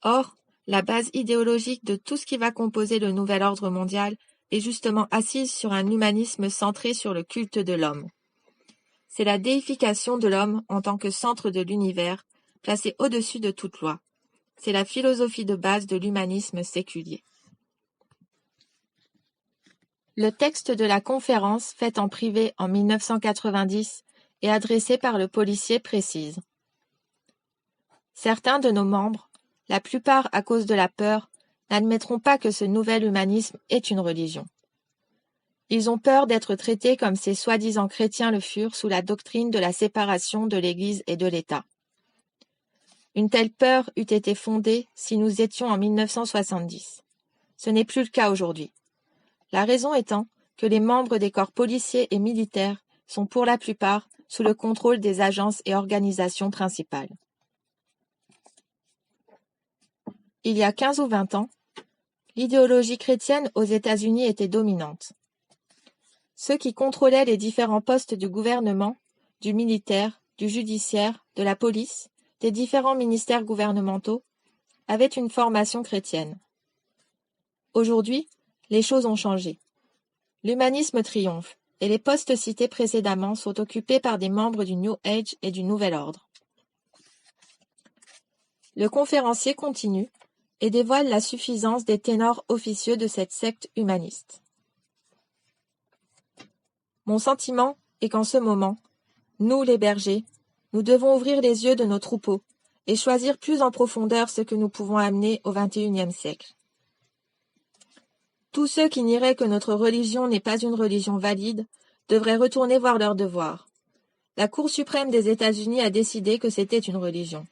Or, la base idéologique de tout ce qui va composer le nouvel ordre mondial est justement assise sur un humanisme centré sur le culte de l'homme. C'est la déification de l'homme en tant que centre de l'univers, placé au-dessus de toute loi. C'est la philosophie de base de l'humanisme séculier. Le texte de la conférence faite en privé en 1990 et adressé par le policier précise. Certains de nos membres, la plupart à cause de la peur, n'admettront pas que ce nouvel humanisme est une religion. Ils ont peur d'être traités comme ces soi-disant chrétiens le furent sous la doctrine de la séparation de l'Église et de l'État. Une telle peur eût été fondée si nous étions en 1970. Ce n'est plus le cas aujourd'hui. La raison étant que les membres des corps policiers et militaires sont pour la plupart sous le contrôle des agences et organisations principales. Il y a 15 ou 20 ans, l'idéologie chrétienne aux États-Unis était dominante. Ceux qui contrôlaient les différents postes du gouvernement, du militaire, du judiciaire, de la police, des différents ministères gouvernementaux, avaient une formation chrétienne. Aujourd'hui, les choses ont changé. L'humanisme triomphe, et les postes cités précédemment sont occupés par des membres du New Age et du Nouvel Ordre. Le conférencier continue et dévoile la suffisance des ténors officieux de cette secte humaniste. Mon sentiment est qu'en ce moment, nous les bergers, nous devons ouvrir les yeux de nos troupeaux et choisir plus en profondeur ce que nous pouvons amener au XXIe siècle. Tous ceux qui nieraient que notre religion n'est pas une religion valide devraient retourner voir leurs devoirs. La Cour suprême des États-Unis a décidé que c'était une religion.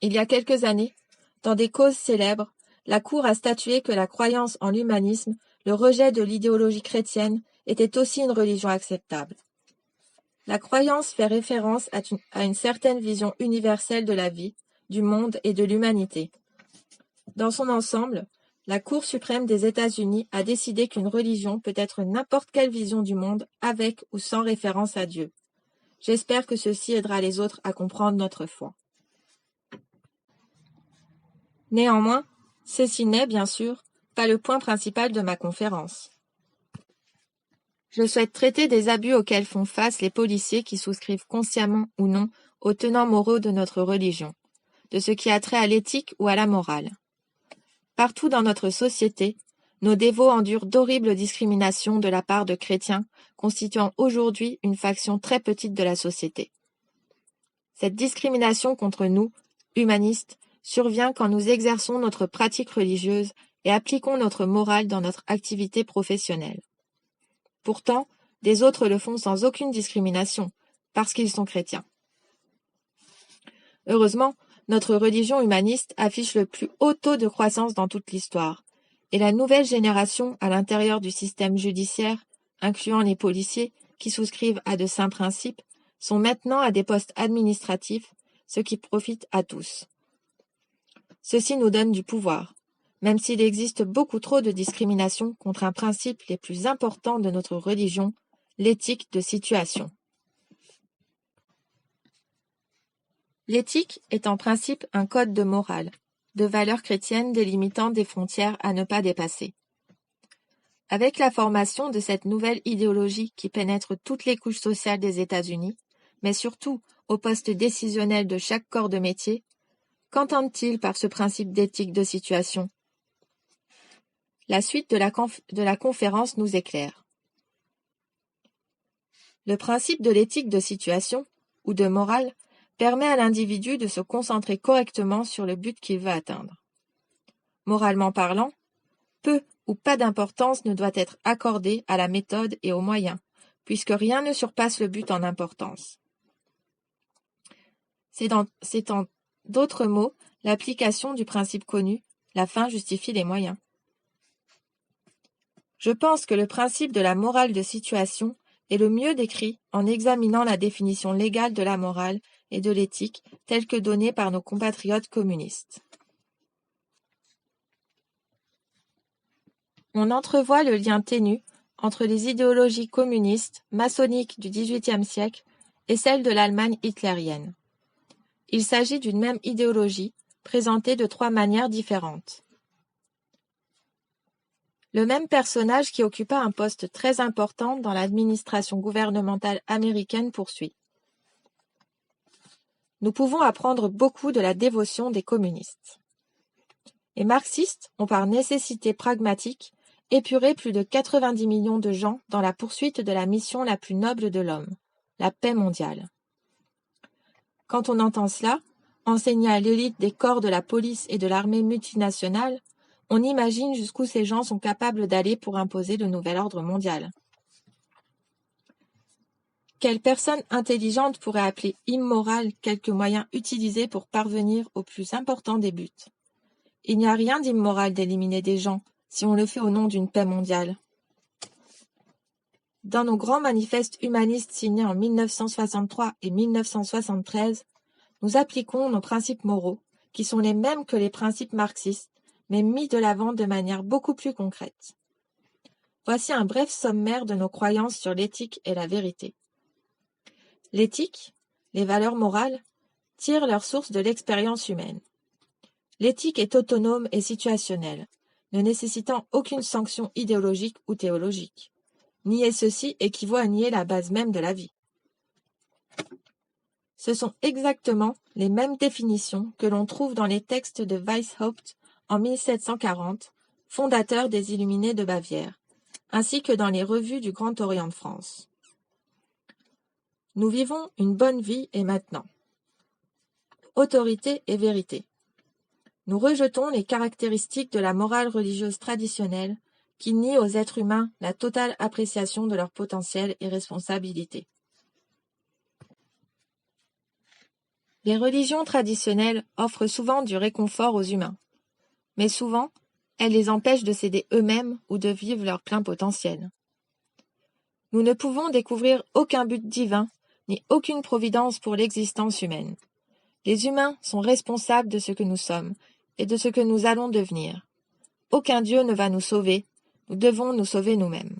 Il y a quelques années, dans des causes célèbres, la Cour a statué que la croyance en l'humanisme, le rejet de l'idéologie chrétienne, était aussi une religion acceptable. La croyance fait référence à une certaine vision universelle de la vie, du monde et de l'humanité. Dans son ensemble, la Cour suprême des États-Unis a décidé qu'une religion peut être n'importe quelle vision du monde avec ou sans référence à Dieu. J'espère que ceci aidera les autres à comprendre notre foi. Néanmoins, ceci n'est, bien sûr, pas le point principal de ma conférence. Je souhaite traiter des abus auxquels font face les policiers qui souscrivent consciemment ou non aux tenants moraux de notre religion, de ce qui a trait à l'éthique ou à la morale. Partout dans notre société, nos dévots endurent d'horribles discriminations de la part de chrétiens constituant aujourd'hui une faction très petite de la société. Cette discrimination contre nous, humanistes, survient quand nous exerçons notre pratique religieuse et appliquons notre morale dans notre activité professionnelle. Pourtant, des autres le font sans aucune discrimination, parce qu'ils sont chrétiens. Heureusement, notre religion humaniste affiche le plus haut taux de croissance dans toute l'histoire, et la nouvelle génération à l'intérieur du système judiciaire, incluant les policiers qui souscrivent à de saints principes, sont maintenant à des postes administratifs, ce qui profite à tous. Ceci nous donne du pouvoir, même s'il existe beaucoup trop de discrimination contre un principe les plus importants de notre religion, l'éthique de situation. L'éthique est en principe un code de morale, de valeurs chrétiennes délimitant des frontières à ne pas dépasser. Avec la formation de cette nouvelle idéologie qui pénètre toutes les couches sociales des États-Unis, mais surtout au poste décisionnel de chaque corps de métier, qu'entendent-ils par ce principe d'éthique de situation? La suite de la conférence nous éclaire. Le principe de l'éthique de situation, ou de morale, permet à l'individu de se concentrer correctement sur le but qu'il veut atteindre. Moralement parlant, peu ou pas d'importance ne doit être accordée à la méthode et aux moyens, puisque rien ne surpasse le but en importance. C'est en d'autres mots l'application du principe connu, la fin justifie les moyens. Je pense que le principe de la morale de situation est le mieux décrit en examinant la définition légale de la morale et de l'éthique telle que donnée par nos compatriotes communistes. On entrevoit le lien ténu entre les idéologies communistes, maçonniques du XVIIIe siècle et celles de l'Allemagne hitlérienne. Il s'agit d'une même idéologie, présentée de 3 manières différentes. Le même personnage qui occupa un poste très important dans l'administration gouvernementale américaine poursuit. Nous pouvons apprendre beaucoup de la dévotion des communistes. Les marxistes ont par nécessité pragmatique épuré plus de 90 millions de gens dans la poursuite de la mission la plus noble de l'homme, la paix mondiale. Quand on entend cela, enseigné à l'élite des corps de la police et de l'armée multinationale, on imagine jusqu'où ces gens sont capables d'aller pour imposer le nouvel ordre mondial. Quelle personne intelligente pourrait appeler immoral quelques moyens utilisés pour parvenir au plus important des buts? Il n'y a rien d'immoral d'éliminer des gens si on le fait au nom d'une paix mondiale. Dans nos grands manifestes humanistes signés en 1963 et 1973, nous appliquons nos principes moraux, qui sont les mêmes que les principes marxistes, mais mis de l'avant de manière beaucoup plus concrète. Voici un bref sommaire de nos croyances sur l'éthique et la vérité. L'éthique, les valeurs morales, tirent leur source de l'expérience humaine. L'éthique est autonome et situationnelle, ne nécessitant aucune sanction idéologique ou théologique. Nier ceci équivaut à nier la base même de la vie. Ce sont exactement les mêmes définitions que l'on trouve dans les textes de Weishaupt en 1740, fondateur des Illuminés de Bavière, ainsi que dans les revues du Grand Orient de France. Nous vivons une bonne vie et maintenant. Autorité et vérité. Nous rejetons les caractéristiques de la morale religieuse traditionnelle qui nie aux êtres humains la totale appréciation de leur potentiel et responsabilité. Les religions traditionnelles offrent souvent du réconfort aux humains, mais souvent, elles les empêchent de s'aider eux-mêmes ou de vivre leur plein potentiel. Nous ne pouvons découvrir aucun but divin, ni aucune providence pour l'existence humaine. Les humains sont responsables de ce que nous sommes et de ce que nous allons devenir. Aucun Dieu ne va nous sauver, nous devons nous sauver nous-mêmes.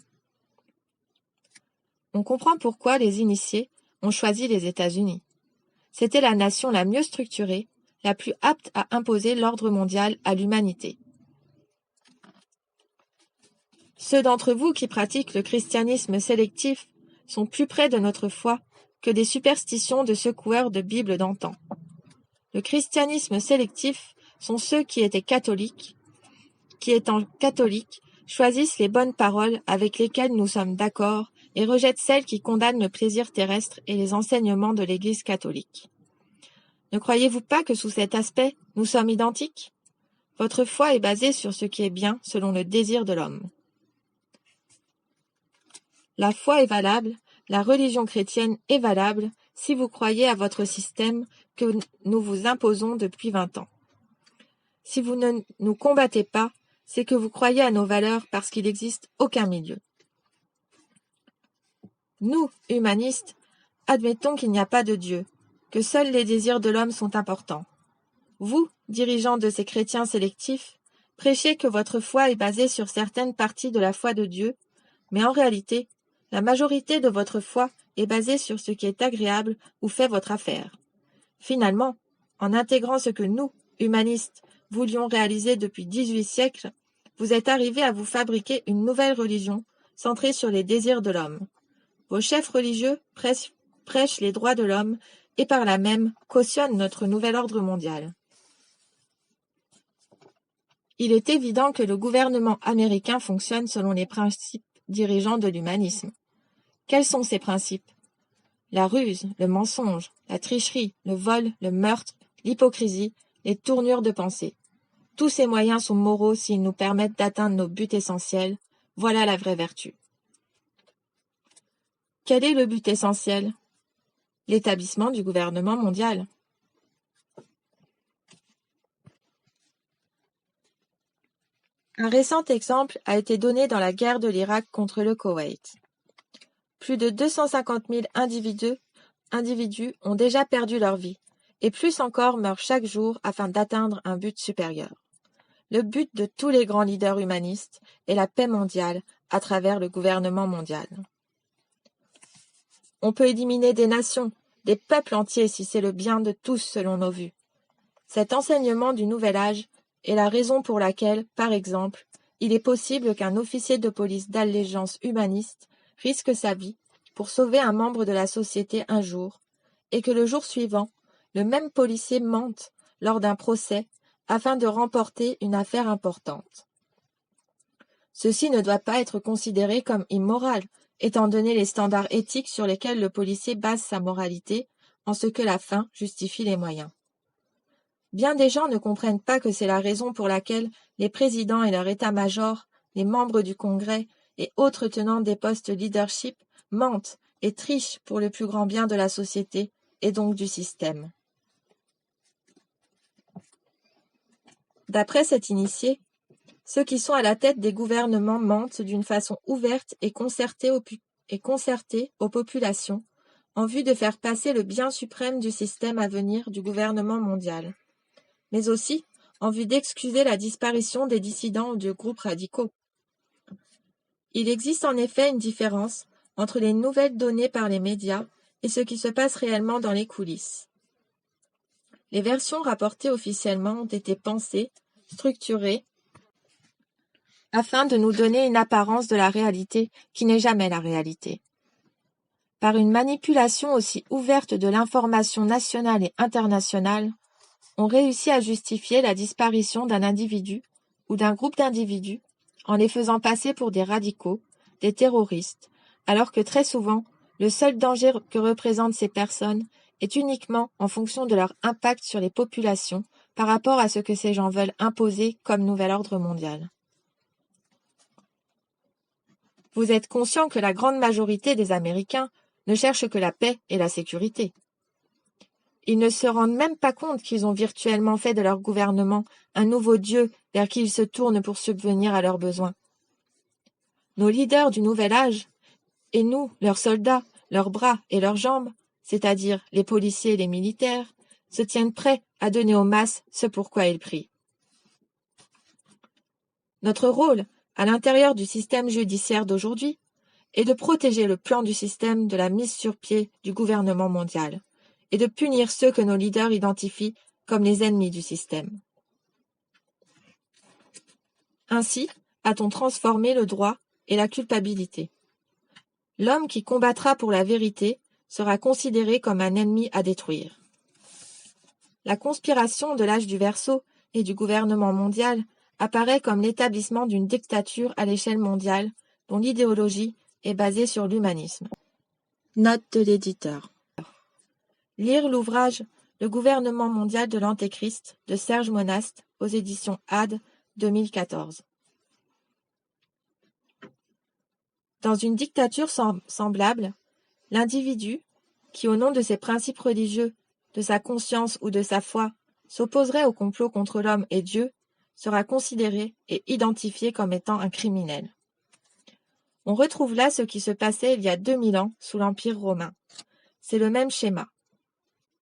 On comprend pourquoi les initiés ont choisi les États-Unis. C'était la nation la mieux structurée, la plus apte à imposer l'ordre mondial à l'humanité. Ceux d'entre vous qui pratiquent le christianisme sélectif sont plus près de notre foi que des superstitions de secoueurs de Bible d'antan. Le christianisme sélectif sont ceux qui étant catholiques, choisissent les bonnes paroles avec lesquelles nous sommes d'accord et rejettent celles qui condamnent le plaisir terrestre et les enseignements de l'Église catholique. Ne croyez-vous pas que sous cet aspect, nous sommes identiques? Votre foi est basée sur ce qui est bien selon le désir de l'homme. La foi est valable, la religion chrétienne est valable si vous croyez à votre système que nous vous imposons depuis 20 ans. Si vous ne nous combattez pas, c'est que vous croyez à nos valeurs parce qu'il n'existe aucun milieu. Nous, humanistes, admettons qu'il n'y a pas de Dieu, que seuls les désirs de l'homme sont importants. Vous, dirigeants de ces chrétiens sélectifs, prêchez que votre foi est basée sur certaines parties de la foi de Dieu, mais en réalité, la majorité de votre foi est basée sur ce qui est agréable ou fait votre affaire. Finalement, en intégrant ce que nous, humanistes, voulions réaliser depuis 18 siècles, vous êtes arrivés à vous fabriquer une nouvelle religion centrée sur les désirs de l'homme. Vos chefs religieux prêchent les droits de l'homme et par là même cautionnent notre nouvel ordre mondial. Il est évident que le gouvernement américain fonctionne selon les principes dirigeants de l'humanisme. Quels sont ces principes? La ruse, le mensonge, la tricherie, le vol, le meurtre, l'hypocrisie, les tournures de pensée. Tous ces moyens sont moraux s'ils nous permettent d'atteindre nos buts essentiels. Voilà la vraie vertu. Quel est le but essentiel? L'établissement du gouvernement mondial. Un récent exemple a été donné dans la guerre de l'Irak contre le Koweït. Plus de 250 000 individus ont déjà perdu leur vie, et plus encore meurent chaque jour afin d'atteindre un but supérieur. Le but de tous les grands leaders humanistes est la paix mondiale à travers le gouvernement mondial. On peut éliminer des nations, des peuples entiers si c'est le bien de tous selon nos vues. Cet enseignement du nouvel âge est la raison pour laquelle, par exemple, il est possible qu'un officier de police d'allégeance humaniste risque sa vie pour sauver un membre de la société un jour, et que le jour suivant, le même policier mente lors d'un procès afin de remporter une affaire importante. Ceci ne doit pas être considéré comme immoral, étant donné les standards éthiques sur lesquels le policier base sa moralité, en ce que la fin justifie les moyens. Bien des gens ne comprennent pas que c'est la raison pour laquelle les présidents et leur état-major, les membres du Congrès et autres tenants des postes leadership mentent et trichent pour le plus grand bien de la société et donc du système. D'après cet initié, ceux qui sont à la tête des gouvernements mentent d'une façon ouverte et concertée aux populations en vue de faire passer le bien suprême du système à venir du gouvernement mondial, mais aussi en vue d'excuser la disparition des dissidents ou de groupes radicaux. Il existe en effet une différence entre les nouvelles données par les médias et ce qui se passe réellement dans les coulisses. Les versions rapportées officiellement ont été pensées, structurées, afin de nous donner une apparence de la réalité qui n'est jamais la réalité. Par une manipulation aussi ouverte de l'information nationale et internationale, on réussit à justifier la disparition d'un individu ou d'un groupe d'individus en les faisant passer pour des radicaux, des terroristes, alors que très souvent, le seul danger que représentent ces personnes est uniquement en fonction de leur impact sur les populations par rapport à ce que ces gens veulent imposer comme nouvel ordre mondial. Vous êtes conscient que la grande majorité des Américains ne cherchent que la paix et la sécurité. Ils ne se rendent même pas compte qu'ils ont virtuellement fait de leur gouvernement un nouveau Dieu vers qui ils se tournent pour subvenir à leurs besoins. Nos leaders du nouvel âge, et nous, leurs soldats, leurs bras et leurs jambes, c'est-à-dire les policiers et les militaires, se tiennent prêts à donner aux masses ce pourquoi ils prient. Notre rôle, à l'intérieur du système judiciaire d'aujourd'hui, est de protéger le plan du système de la mise sur pied du gouvernement mondial et de punir ceux que nos leaders identifient comme les ennemis du système. Ainsi a-t-on transformé le droit et la culpabilité. L'homme qui combattra pour la vérité sera considéré comme un ennemi à détruire. La conspiration de l'âge du Verseau et du gouvernement mondial apparaît comme l'établissement d'une dictature à l'échelle mondiale dont l'idéologie est basée sur l'humanisme. Note de l'éditeur. Lire l'ouvrage Le gouvernement mondial de l'Antéchrist de Serge Monast aux éditions AD 2014. Dans une dictature semblable, l'individu, qui au nom de ses principes religieux, de sa conscience ou de sa foi, s'opposerait au complot contre l'homme et Dieu, sera considéré et identifié comme étant un criminel. On retrouve là ce qui se passait il y a 2000 ans sous l'Empire romain. C'est le même schéma.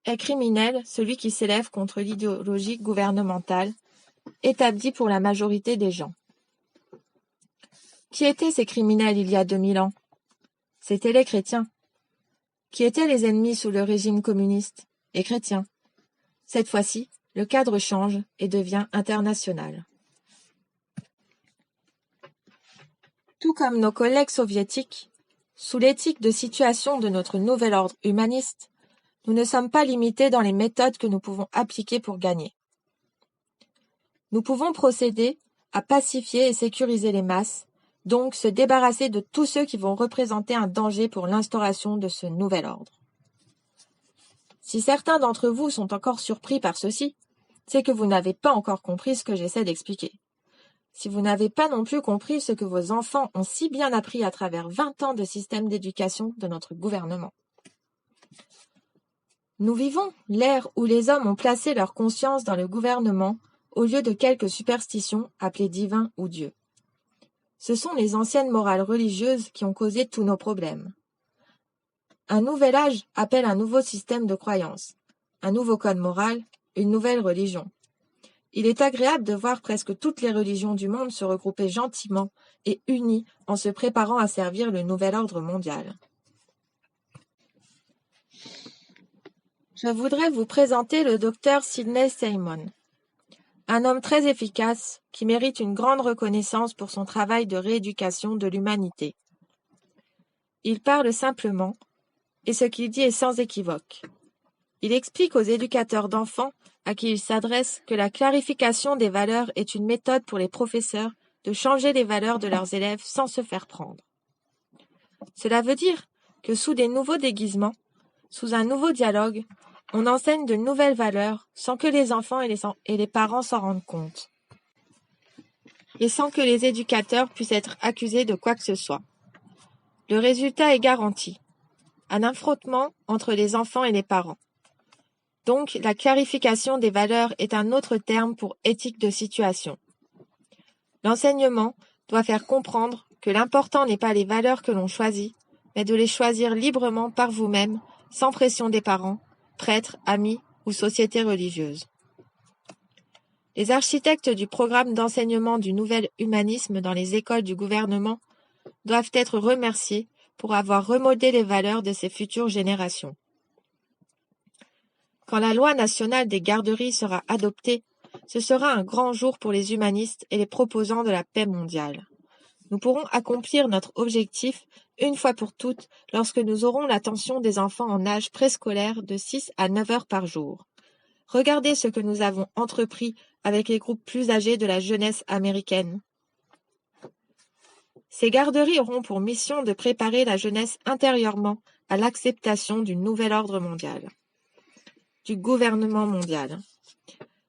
Est criminel celui qui s'élève contre l'idéologie gouvernementale, établie pour la majorité des gens. Qui étaient ces criminels il y a 2000 ans? C'étaient les chrétiens. Qui étaient les ennemis sous le régime communiste? Les chrétiens. Cette fois-ci, le cadre change et devient international. Tout comme nos collègues soviétiques, sous l'éthique de situation de notre nouvel ordre humaniste, nous ne sommes pas limités dans les méthodes que nous pouvons appliquer pour gagner. Nous pouvons procéder à pacifier et sécuriser les masses, donc se débarrasser de tous ceux qui vont représenter un danger pour l'instauration de ce nouvel ordre. Si certains d'entre vous sont encore surpris par ceci, c'est que vous n'avez pas encore compris ce que j'essaie d'expliquer. Si vous n'avez pas non plus compris ce que vos enfants ont si bien appris à travers 20 ans de système d'éducation de notre gouvernement. Nous vivons l'ère où les hommes ont placé leur conscience dans le gouvernement au lieu de quelques superstitions appelées divins ou dieux. Ce sont les anciennes morales religieuses qui ont causé tous nos problèmes. Un nouvel âge appelle un nouveau système de croyances, un nouveau code moral, une nouvelle religion. Il est agréable de voir presque toutes les religions du monde se regrouper gentiment et unies en se préparant à servir le nouvel ordre mondial. Je voudrais vous présenter le docteur Sidney Simon, un homme très efficace qui mérite une grande reconnaissance pour son travail de rééducation de l'humanité. Il parle simplement, et ce qu'il dit est sans équivoque. Il explique aux éducateurs d'enfants à qui il s'adresse que la clarification des valeurs est une méthode pour les professeurs de changer les valeurs de leurs élèves sans se faire prendre. Cela veut dire que sous des nouveaux déguisements, sous un nouveau dialogue, on enseigne de nouvelles valeurs sans que les enfants et les parents s'en rendent compte, et sans que les éducateurs puissent être accusés de quoi que ce soit. Le résultat est garanti, un affrontement entre les enfants et les parents. Donc, la clarification des valeurs est un autre terme pour éthique de situation. L'enseignement doit faire comprendre que l'important n'est pas les valeurs que l'on choisit, mais de les choisir librement par vous-même, sans pression des parents, prêtres, amis ou sociétés religieuses. Les architectes du programme d'enseignement du nouvel humanisme dans les écoles du gouvernement doivent être remerciés pour avoir remodelé les valeurs de ces futures générations. Quand la loi nationale des garderies sera adoptée, ce sera un grand jour pour les humanistes et les proposants de la paix mondiale. Nous pourrons accomplir notre objectif une fois pour toutes lorsque nous aurons l'attention des enfants en âge préscolaire de 6 à 9 heures par jour. Regardez ce que nous avons entrepris avec les groupes plus âgés de la jeunesse américaine. Ces garderies auront pour mission de préparer la jeunesse intérieurement à l'acceptation du nouvel ordre mondial, du gouvernement mondial.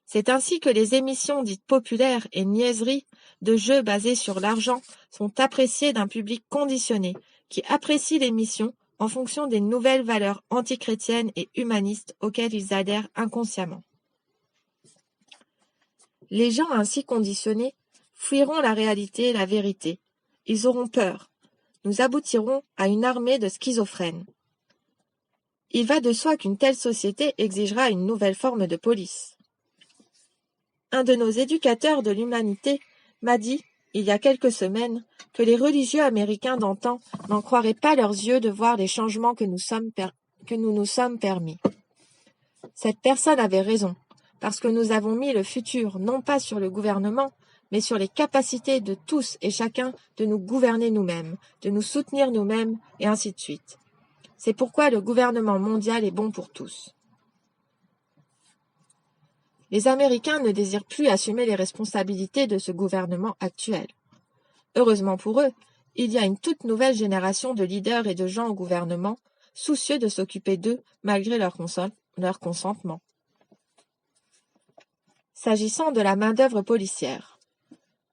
C'est ainsi que les émissions dites populaires et niaiseries de jeux basés sur l'argent sont appréciées d'un public conditionné qui apprécie l'émission en fonction des nouvelles valeurs antichrétiennes et humanistes auxquelles ils adhèrent inconsciemment. Les gens ainsi conditionnés fuiront la réalité et la vérité. Ils auront peur. Nous aboutirons à une armée de schizophrènes. Il va de soi qu'une telle société exigera une nouvelle forme de police. Un de nos éducateurs de l'humanité m'a dit, il y a quelques semaines, que les religieux américains d'antan n'en croiraient pas leurs yeux de voir les changements que nous nous sommes permis. Cette personne avait raison, parce que nous avons mis le futur non pas sur le gouvernement, mais sur les capacités de tous et chacun de nous gouverner nous-mêmes, de nous soutenir nous-mêmes, et ainsi de suite. C'est pourquoi le gouvernement mondial est bon pour tous. Les Américains ne désirent plus assumer les responsabilités de ce gouvernement actuel. Heureusement pour eux, il y a une toute nouvelle génération de leaders et de gens au gouvernement, soucieux de s'occuper d'eux malgré leur consentement. S'agissant de la main-d'œuvre policière,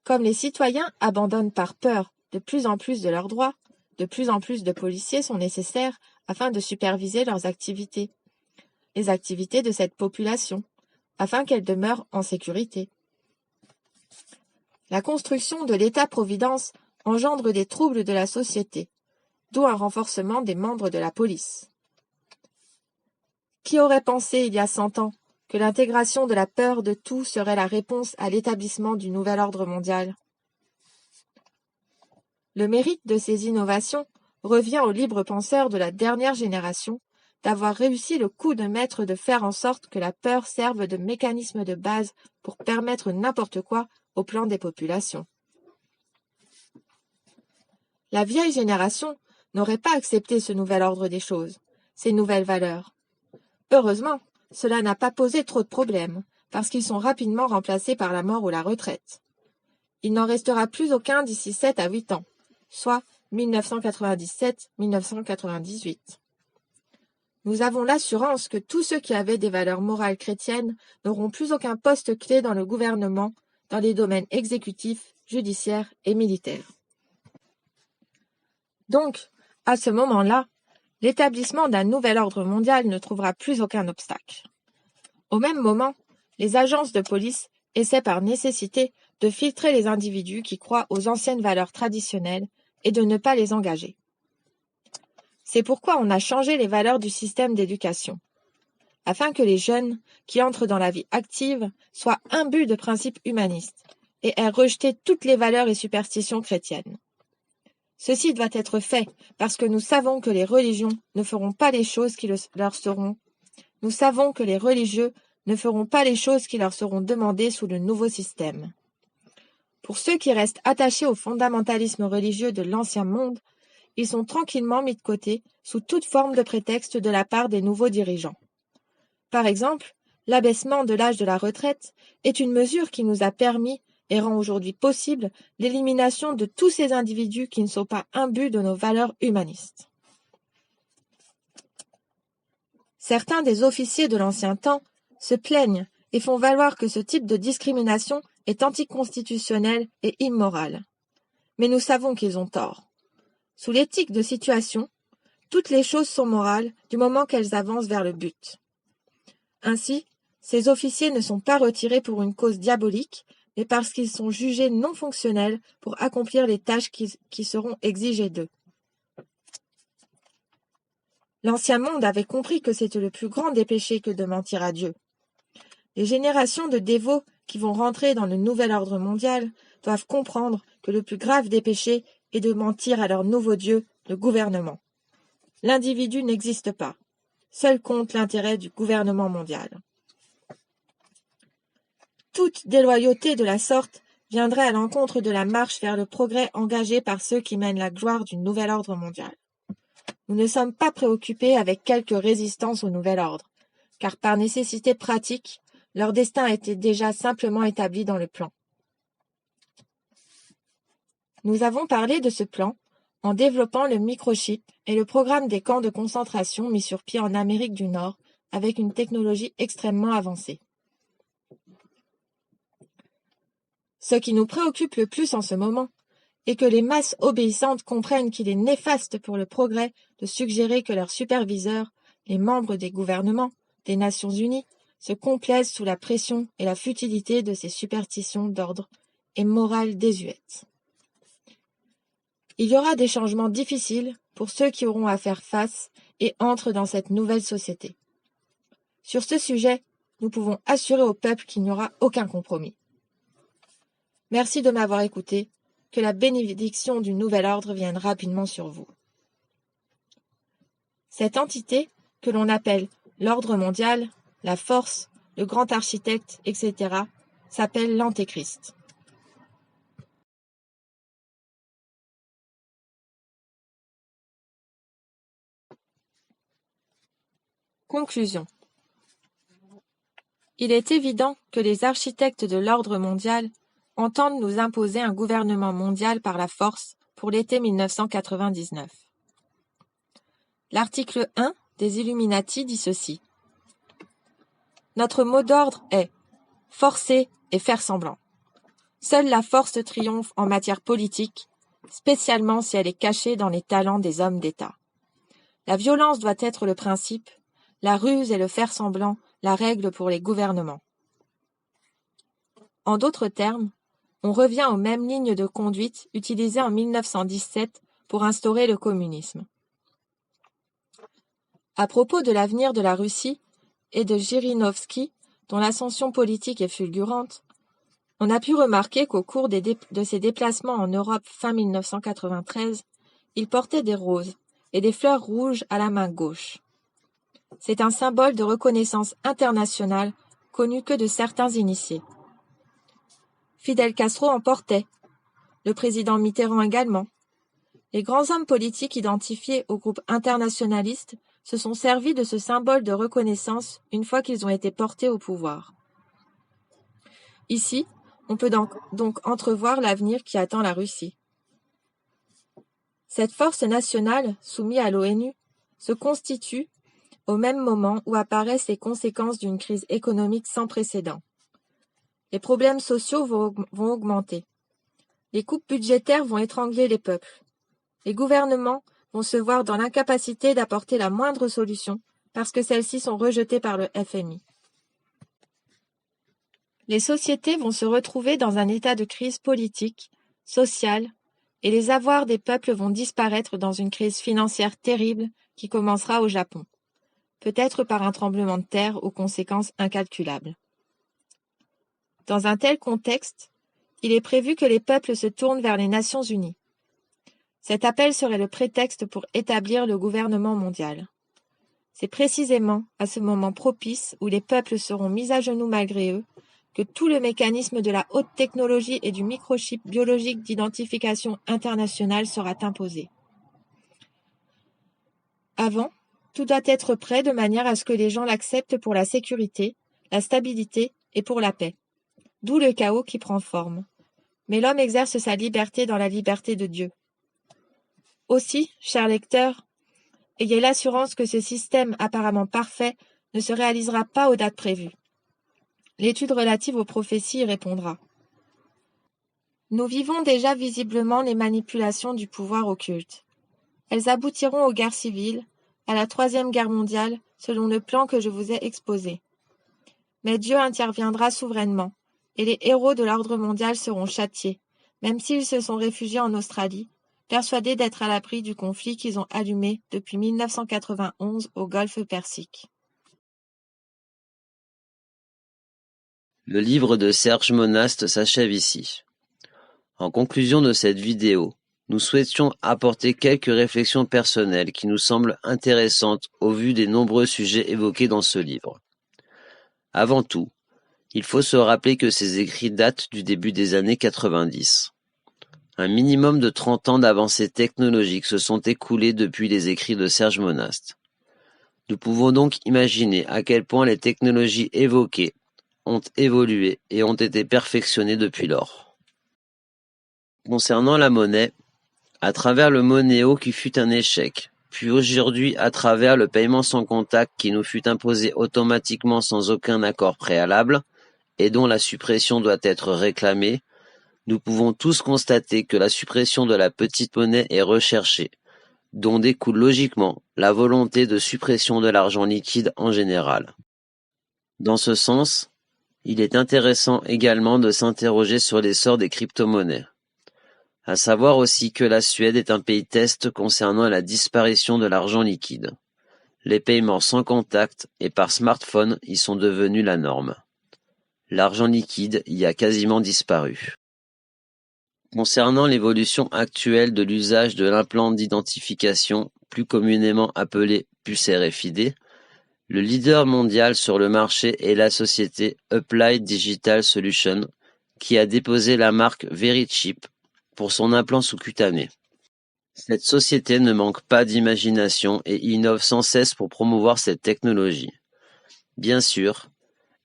comme les citoyens abandonnent par peur de plus en plus de leurs droits, de plus en plus de policiers sont nécessaires afin de superviser leurs activités, les activités de cette population, afin qu'elle demeure en sécurité. La construction de l'État-providence engendre des troubles de la société, d'où un renforcement des membres de la police. Qui aurait pensé il y a 100 ans que l'intégration de la peur de tout serait la réponse à l'établissement du nouvel ordre mondial? Le mérite de ces innovations revient aux libres penseurs de la dernière génération d'avoir réussi le coup de maître de faire en sorte que la peur serve de mécanisme de base pour permettre n'importe quoi au plan des populations. La vieille génération n'aurait pas accepté ce nouvel ordre des choses, ces nouvelles valeurs. Heureusement, cela n'a pas posé trop de problèmes, parce qu'ils sont rapidement remplacés par la mort ou la retraite. Il n'en restera plus aucun d'ici 7 à 8 ans, soit 1997-1998. Nous avons l'assurance que tous ceux qui avaient des valeurs morales chrétiennes n'auront plus aucun poste clé dans le gouvernement, dans les domaines exécutifs, judiciaires et militaires. Donc, à ce moment-là, l'établissement d'un nouvel ordre mondial ne trouvera plus aucun obstacle. Au même moment, les agences de police et c'est par nécessité de filtrer les individus qui croient aux anciennes valeurs traditionnelles et de ne pas les engager. C'est pourquoi on a changé les valeurs du système d'éducation, afin que les jeunes qui entrent dans la vie active soient imbus de principes humanistes et aient rejeté toutes les valeurs et superstitions chrétiennes. Ceci doit être fait parce que nous savons que les religions ne feront pas les choses qui leur seront. Nous savons que les religieux ne feront pas les choses qui leur seront demandées sous le nouveau système. Pour ceux qui restent attachés au fondamentalisme religieux de l'ancien monde, ils sont tranquillement mis de côté sous toute forme de prétexte de la part des nouveaux dirigeants. Par exemple, l'abaissement de l'âge de la retraite est une mesure qui nous a permis et rend aujourd'hui possible l'élimination de tous ces individus qui ne sont pas imbus de nos valeurs humanistes. Certains des officiers de l'ancien temps se plaignent et font valoir que ce type de discrimination est anticonstitutionnel et immoral. Mais nous savons qu'ils ont tort. Sous l'éthique de situation, toutes les choses sont morales du moment qu'elles avancent vers le but. Ainsi, ces officiers ne sont pas retirés pour une cause diabolique, mais parce qu'ils sont jugés non fonctionnels pour accomplir les tâches qui seront exigées d'eux. L'ancien monde avait compris que c'était le plus grand des péchés que de mentir à Dieu. Les générations de dévots qui vont rentrer dans le nouvel ordre mondial doivent comprendre que le plus grave des péchés est de mentir à leur nouveau Dieu, le gouvernement. L'individu n'existe pas. Seul compte l'intérêt du gouvernement mondial. Toute déloyauté de la sorte viendrait à l'encontre de la marche vers le progrès engagé par ceux qui mènent la gloire du nouvel ordre mondial. Nous ne sommes pas préoccupés avec quelque résistance au nouvel ordre, car par nécessité pratique, leur destin a été déjà simplement établi dans le plan. Nous avons parlé de ce plan en développant le microchip et le programme des camps de concentration mis sur pied en Amérique du Nord avec une technologie extrêmement avancée. Ce qui nous préoccupe le plus en ce moment est que les masses obéissantes comprennent qu'il est néfaste pour le progrès de suggérer que leurs superviseurs, les membres des gouvernements, des Nations Unies, se complaisent sous la pression et la futilité de ces superstitions d'ordre et morale désuètes. Il y aura des changements difficiles pour ceux qui auront à faire face et entrent dans cette nouvelle société. Sur ce sujet, nous pouvons assurer au peuple qu'il n'y aura aucun compromis. Merci de m'avoir écouté. Que la bénédiction du nouvel ordre vienne rapidement sur vous. Cette entité, que l'on appelle l'ordre mondial, la force, le grand architecte, etc., s'appelle l'Antéchrist. Conclusion. Il est évident que les architectes de l'ordre mondial entendent nous imposer un gouvernement mondial par la force pour l'été 1999. L'article 1 des Illuminati dit ceci. Notre mot d'ordre est « forcer et faire semblant ». Seule la force triomphe en matière politique, spécialement si elle est cachée dans les talents des hommes d'État. La violence doit être le principe, la ruse et le faire semblant la règle pour les gouvernements. En d'autres termes, on revient aux mêmes lignes de conduite utilisées en 1917 pour instaurer le communisme. À propos de l'avenir de la Russie et de Zhirinovski, dont l'ascension politique est fulgurante, on a pu remarquer qu'au cours de ses déplacements en Europe fin 1993, il portait des roses et des fleurs rouges à la main gauche. C'est un symbole de reconnaissance internationale connu que de certains initiés. Fidel Castro en portait, le président Mitterrand également. Les grands hommes politiques identifiés au groupe internationaliste se sont servis de ce symbole de reconnaissance une fois qu'ils ont été portés au pouvoir. Ici, on peut donc entrevoir l'avenir qui attend la Russie. Cette force nationale, soumise à l'ONU, se constitue au même moment où apparaissent les conséquences d'une crise économique sans précédent. Les problèmes sociaux vont augmenter. Les coupes budgétaires vont étrangler les peuples. Les gouvernements vont se voir dans l'incapacité d'apporter la moindre solution parce que celles-ci sont rejetées par le FMI. Les sociétés vont se retrouver dans un état de crise politique, sociale, et les avoirs des peuples vont disparaître dans une crise financière terrible qui commencera au Japon, peut-être par un tremblement de terre aux conséquences incalculables. Dans un tel contexte, il est prévu que les peuples se tournent vers les Nations unies. Cet appel serait le prétexte pour établir le gouvernement mondial. C'est précisément à ce moment propice où les peuples seront mis à genoux malgré eux que tout le mécanisme de la haute technologie et du microchip biologique d'identification internationale sera imposé. Avant, tout doit être prêt de manière à ce que les gens l'acceptent pour la sécurité, la stabilité et pour la paix. D'où le chaos qui prend forme. Mais l'homme exerce sa liberté dans la liberté de Dieu. Aussi, chers lecteurs, ayez l'assurance que ce système apparemment parfait ne se réalisera pas aux dates prévues. L'étude relative aux prophéties y répondra. Nous vivons déjà visiblement les manipulations du pouvoir occulte. Elles aboutiront aux guerres civiles, à la Troisième Guerre mondiale, selon le plan que je vous ai exposé. Mais Dieu interviendra souverainement, et les héros de l'ordre mondial seront châtiés, même s'ils se sont réfugiés en Australie, persuadés d'être à l'abri du conflit qu'ils ont allumé depuis 1991 au Golfe Persique. Le livre de Serge Monast s'achève ici. En conclusion de cette vidéo, nous souhaitions apporter quelques réflexions personnelles qui nous semblent intéressantes au vu des nombreux sujets évoqués dans ce livre. Avant tout, il faut se rappeler que ces écrits datent du début des années 90. Un minimum de 30 ans d'avancées technologiques se sont écoulés depuis les écrits de Serge Monast. Nous pouvons donc imaginer à quel point les technologies évoquées ont évolué et ont été perfectionnées depuis lors. Concernant la monnaie, à travers le Monéo qui fut un échec, puis aujourd'hui à travers le paiement sans contact qui nous fut imposé automatiquement sans aucun accord préalable et dont la suppression doit être réclamée, nous pouvons tous constater que la suppression de la petite monnaie est recherchée, dont découle logiquement la volonté de suppression de l'argent liquide en général. Dans ce sens, il est intéressant également de s'interroger sur l'essor des crypto-monnaies. À savoir aussi que la Suède est un pays test concernant la disparition de l'argent liquide. Les paiements sans contact et par smartphone y sont devenus la norme. L'argent liquide y a quasiment disparu. Concernant l'évolution actuelle de l'usage de l'implant d'identification, plus communément appelé puce RFID, le leader mondial sur le marché est la société Applied Digital Solutions, qui a déposé la marque VeriChip pour son implant sous-cutané. Cette société ne manque pas d'imagination et innove sans cesse pour promouvoir cette technologie. Bien sûr,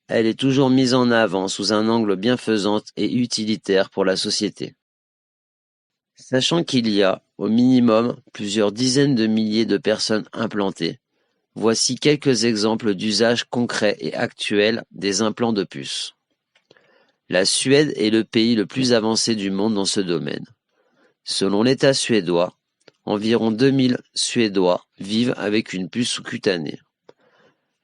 elle est toujours mise en avant sous un angle bienfaisante et utilitaire pour la société. Sachant qu'il y a, au minimum, plusieurs dizaines de milliers de personnes implantées, voici quelques exemples d'usages concrets et actuels des implants de puces. La Suède est le pays le plus avancé du monde dans ce domaine. Selon l'État suédois, environ 2000 Suédois vivent avec une puce sous-cutanée.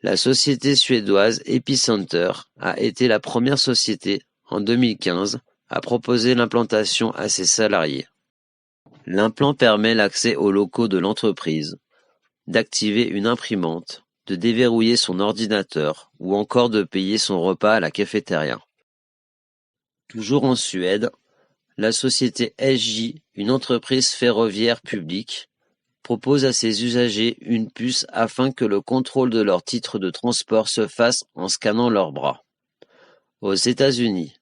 La société suédoise Epicenter a été la première société, en 2015, à proposer l'implantation à ses salariés. L'implant permet l'accès aux locaux de l'entreprise, d'activer une imprimante, de déverrouiller son ordinateur ou encore de payer son repas à la cafétéria. Toujours en Suède, la société SJ, une entreprise ferroviaire publique, propose à ses usagers une puce afin que le contrôle de leur titre de transport se fasse en scannant leurs bras. Aux États-Unis,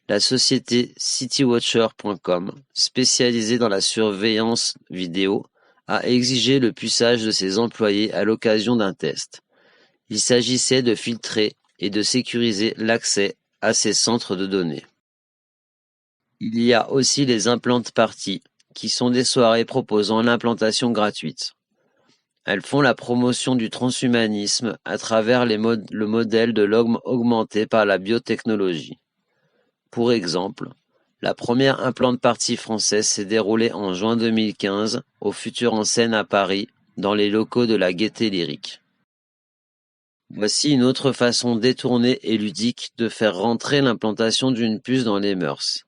la société citywatcher.com, spécialisée dans la surveillance vidéo, a exigé le puçage de ses employés à l'occasion d'un test. Il s'agissait de filtrer et de sécuriser l'accès à ces centres de données. Il y a aussi les implant parties, qui sont des soirées proposant l'implantation gratuite. Elles font la promotion du transhumanisme à travers le modèle de l'homme augmenté par la biotechnologie. Pour exemple, la première implant partie française s'est déroulée en juin 2015 au Futur en Seine à Paris, dans les locaux de la Gaîté Lyrique. Voici une autre façon détournée et ludique de faire rentrer l'implantation d'une puce dans les mœurs.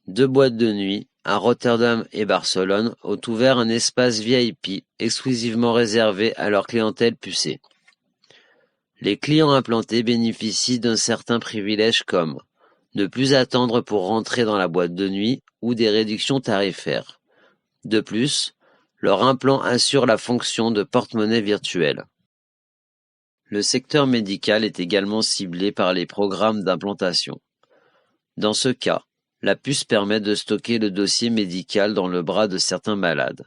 2 boîtes de nuit, à Rotterdam et Barcelone, ont ouvert un espace VIP exclusivement réservé à leur clientèle pucée. Les clients implantés bénéficient d'un certain privilège comme ne plus attendre pour rentrer dans la boîte de nuit ou des réductions tarifaires. De plus, leur implant assure la fonction de porte-monnaie virtuel. Le secteur médical est également ciblé par les programmes d'implantation. Dans ce cas, la puce permet de stocker le dossier médical dans le bras de certains malades.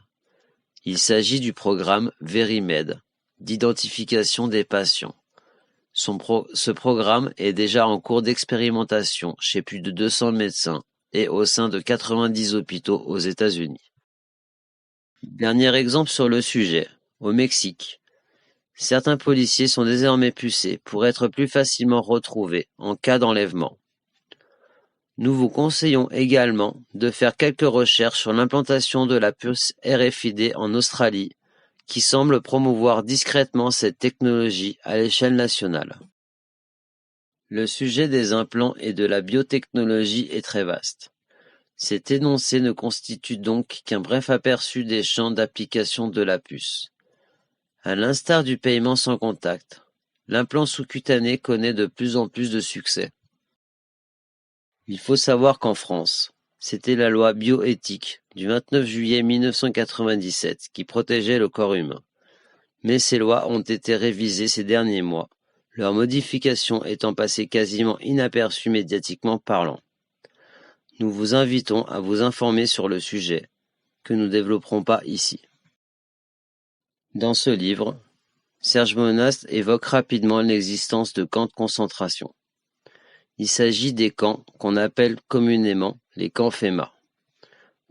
Il s'agit du programme Verimed, d'identification des patients. Ce programme est déjà en cours d'expérimentation chez plus de 200 médecins et au sein de 90 hôpitaux aux États-Unis. Dernier exemple sur le sujet, au Mexique. Certains policiers sont désormais pucés pour être plus facilement retrouvés en cas d'enlèvement. Nous vous conseillons également de faire quelques recherches sur l'implantation de la puce RFID en Australie, qui semble promouvoir discrètement cette technologie à l'échelle nationale. Le sujet des implants et de la biotechnologie est très vaste. Cet énoncé ne constitue donc qu'un bref aperçu des champs d'application de la puce. À l'instar du paiement sans contact, l'implant sous-cutané connaît de plus en plus de succès. Il faut savoir qu'en France, c'était la loi bioéthique du 29 juillet 1997 qui protégeait le corps humain. Mais ces lois ont été révisées ces derniers mois, leur modification étant passée quasiment inaperçue médiatiquement parlant. Nous vous invitons à vous informer sur le sujet, que nous ne développerons pas ici. Dans ce livre, Serge Monast évoque rapidement l'existence de camps de concentration. Il s'agit des camps qu'on appelle communément les camps FEMA.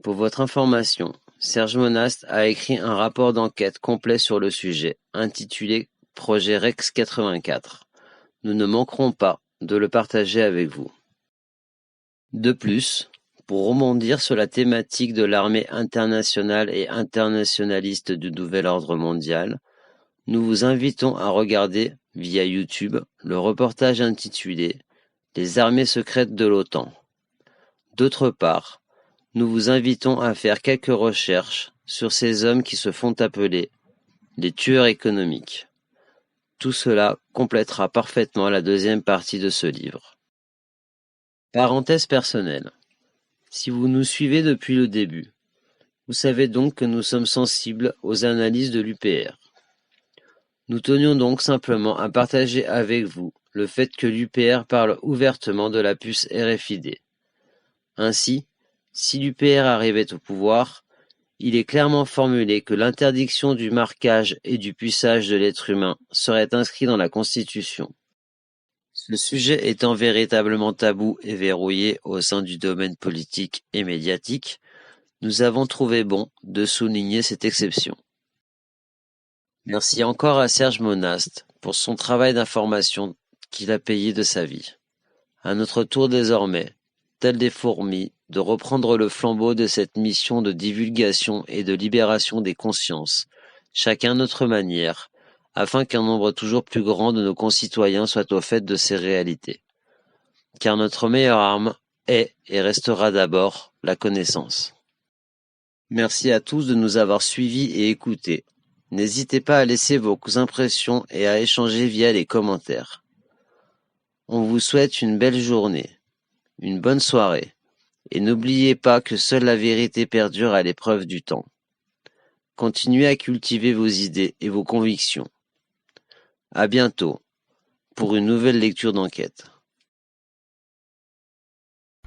Pour votre information, Serge Monast a écrit un rapport d'enquête complet sur le sujet, intitulé Projet Rex 84. Nous ne manquerons pas de le partager avec vous. De plus, pour rebondir sur la thématique de l'armée internationale et internationaliste du nouvel ordre mondial, nous vous invitons à regarder, via YouTube, le reportage intitulé « Les armées secrètes de l'OTAN ». D'autre part, nous vous invitons à faire quelques recherches sur ces hommes qui se font appeler les tueurs économiques. Tout cela complétera parfaitement la deuxième partie de ce livre. Parenthèse personnelle. Si vous nous suivez depuis le début, vous savez donc que nous sommes sensibles aux analyses de l'UPR. Nous tenions donc simplement à partager avec vous le fait que l'UPR parle ouvertement de la puce RFID. Ainsi, si l'UPR arrivait au pouvoir, il est clairement formulé que l'interdiction du marquage et du puçage de l'être humain serait inscrit dans la Constitution. Ce sujet étant véritablement tabou et verrouillé au sein du domaine politique et médiatique, nous avons trouvé bon de souligner cette exception. Merci encore à Serge Monast pour son travail d'information qu'il a payé de sa vie. À notre tour désormais, tels des fourmis, de reprendre le flambeau de cette mission de divulgation et de libération des consciences, chacun à notre manière, afin qu'un nombre toujours plus grand de nos concitoyens soit au fait de ces réalités. Car notre meilleure arme est et restera d'abord la connaissance. Merci à tous de nous avoir suivis et écoutés. N'hésitez pas à laisser vos impressions et à échanger via les commentaires. On vous souhaite une belle journée, une bonne soirée, et n'oubliez pas que seule la vérité perdure à l'épreuve du temps. Continuez à cultiver vos idées et vos convictions. À bientôt pour une nouvelle lecture d'enquête.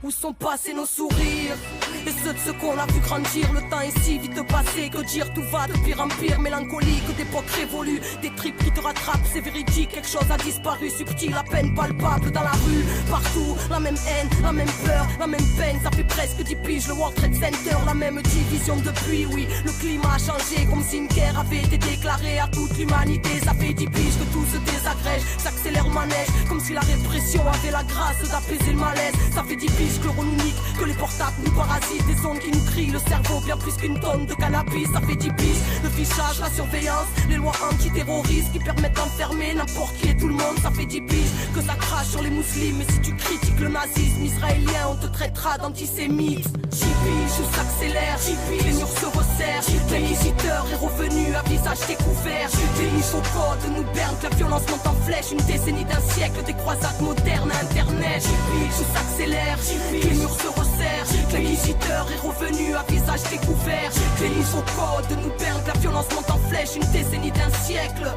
Où sont passés nos sourires et ceux de ceux qu'on a vu grandir? Le temps est si vite passé que dire tout va de pire en pire. Mélancolique d'époque révolue, des tripes qui te rattrapent, c'est véridique. Quelque chose a disparu, subtil, à peine palpable dans la rue. Partout, la même haine, la même peur, la même peine. Ça fait presque 10 piges, le World Trade Center, la même division depuis. Oui, le climat a changé comme si une guerre avait été déclarée à toute l'humanité. Ça fait 10 piges que tout se désagrège, s'accélère manège, comme si la répression avait la grâce d'apaiser le malaise. Ça fait 10 piges que l'on nous nique, que les portables nous parasitent. J'agite des ondes qui nous crient le cerveau bien plus qu'une tonne de cannabis. Ça fait 10 piges, le fichage, la surveillance, les lois antiterroristes qui permettent d'enfermer n'importe qui et tout le monde. Ça fait 10 piges que ça crache sur les musulmans. Mais si tu critiques le nazisme israélien, on te traitera d'antisémite. 10 piges où s'accélère, les murs se resserrent. L'inquisiteur est revenu à visage découvert. Les niveaux codes nous bernent, que la violence monte en flèche. Une décennie d'un siècle, des croisades modernes à internet. 10 piges où s'accélère, les murs se resserrent. L'inquisiteur est revenu à visage découvert. Les niveaux codes nous bernent, que la violence monte en flèche. Une décennie d'un siècle,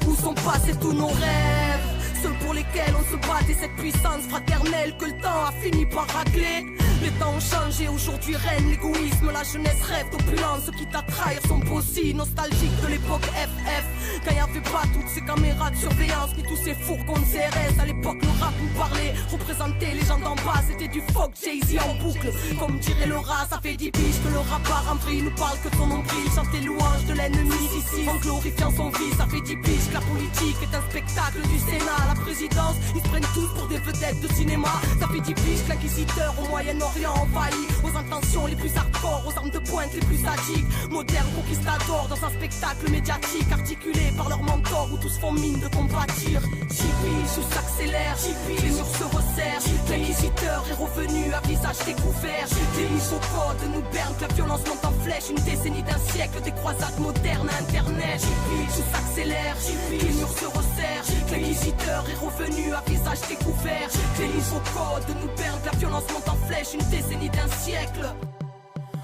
où sont passés tous nos rêves, ceux pour lesquels on se battait, cette puissance fraternelle que le temps a fini par racler. Les temps ont changé, aujourd'hui règne l'égoïsme. La jeunesse rêve d'opulence, ceux qui t'attrahent sont aussi nostalgiques de l'époque FF. Quand y avait pas toutes ces caméras de surveillance, ni tous ces fourgons de CRS. À l'époque le rap nous parlait, représentait les gens d'en bas. C'était du folk, Jay-Z en boucle. Comme dirait Laura, ça fait 10 piges que le rap en vrille nous parle que ton nombril. Chante les louanges de l'ennemi d'ici, en glorifiant son vice. Ça fait 10 piges que la politique est un spectacle du Sénat. La présidence, ils se prennent tous pour des vedettes de cinéma. Ça fait 10 piges que l'inquisiteur au Moyen-Orient envahi, aux intentions les plus hardcore, aux armes de pointe les plus sadiques. Moderne conquistador dans un spectacle médiatique, articulé par leurs mentors où tous font mine de compatir. 10 piges où s'accélère, les murs se resserrent. L'inquisiteur est revenu à visage découvert. Les niveaux codes nous bernent, que la violence monte en flèche. Une décennie d'un siècle, des croisades modernes à internet. 10 piges où s'accélère, les murs se resserrent. L'inquisiteur est revenu à visage découvert. Les niveaux codes nous bernent, que la violence monte en flèche. Une décennie d'un siècle.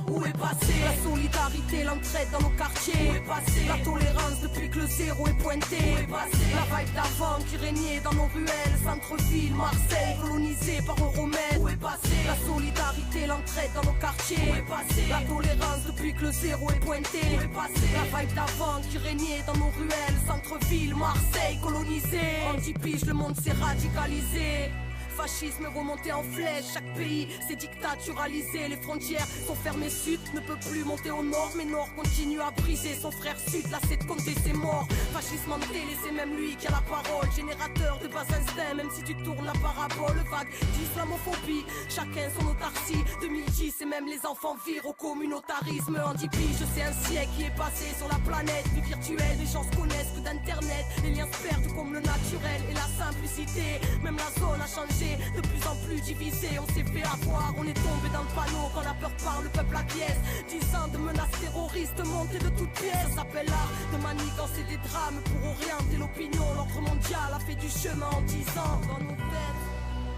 Où est passée la solidarité, l'entraide dans nos quartiers? Où est passée la tolérance depuis que le zéro est pointé? Où est passée la vibe d'avant qui régnait dans nos ruelles? Centre-ville, Marseille, colonisé par Euromède. Où est passée la solidarité, l'entraide dans nos quartiers? Où est passée la tolérance depuis que le zéro est pointé? Où est passée la vibe d'avant qui régnait dans nos ruelles? Centre-ville, Marseille, colonisé. En 10 piges, le monde s'est radicalisé. Fascisme remonté en flèche, chaque pays s'est dictaturalisé. Les frontières sont fermées, sud ne peut plus monter au nord. Mais nord continue à briser son frère sud, lassé de compter ses morts. Fascisme en télé, c'est même lui qui a la parole. Générateur de bas instincts, même si tu tournes la parabole. Vague d'islamophobie, chacun son autarcie. 2010 et même les enfants virent au communautarisme. En 10 piges, c'est un siècle qui est passé sur la planète. Vie virtuelle, les gens se connaissent que d'internet. Les liens se perdent comme le naturel et la simplicité. Même la zone a changé, de plus en plus divisé, on s'est fait avoir, on est tombé dans le panneau quand la peur parle, le peuple acquiesce. 10 ans de menaces terroristes montées de toutes pièces. Ça s'appelle l'art de manigancer des drames pour orienter l'opinion. L'ordre mondial a fait du chemin en 10 ans. Dans nos têtes,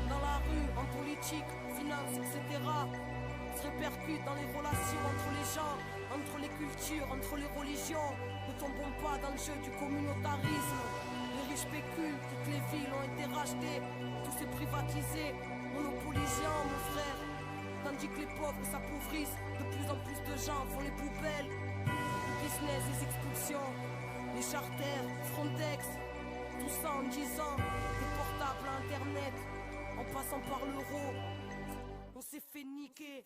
dans la rue, en politique, finance, etc. Se répercute dans les relations entre les gens, entre les cultures, entre les religions. Ne tombons pas dans le jeu du communautarisme. Les riches spéculent, toutes les villes ont été rachetées. Tout s'est privatisé, monopolisant mon frère. Tandis que les pauvres s'appauvrissent, de plus en plus de gens font les poubelles. Le business, les expulsions, les charters, Frontex. Tout ça en 10 ans, des portables à internet. En passant par l'euro, on s'est fait niquer.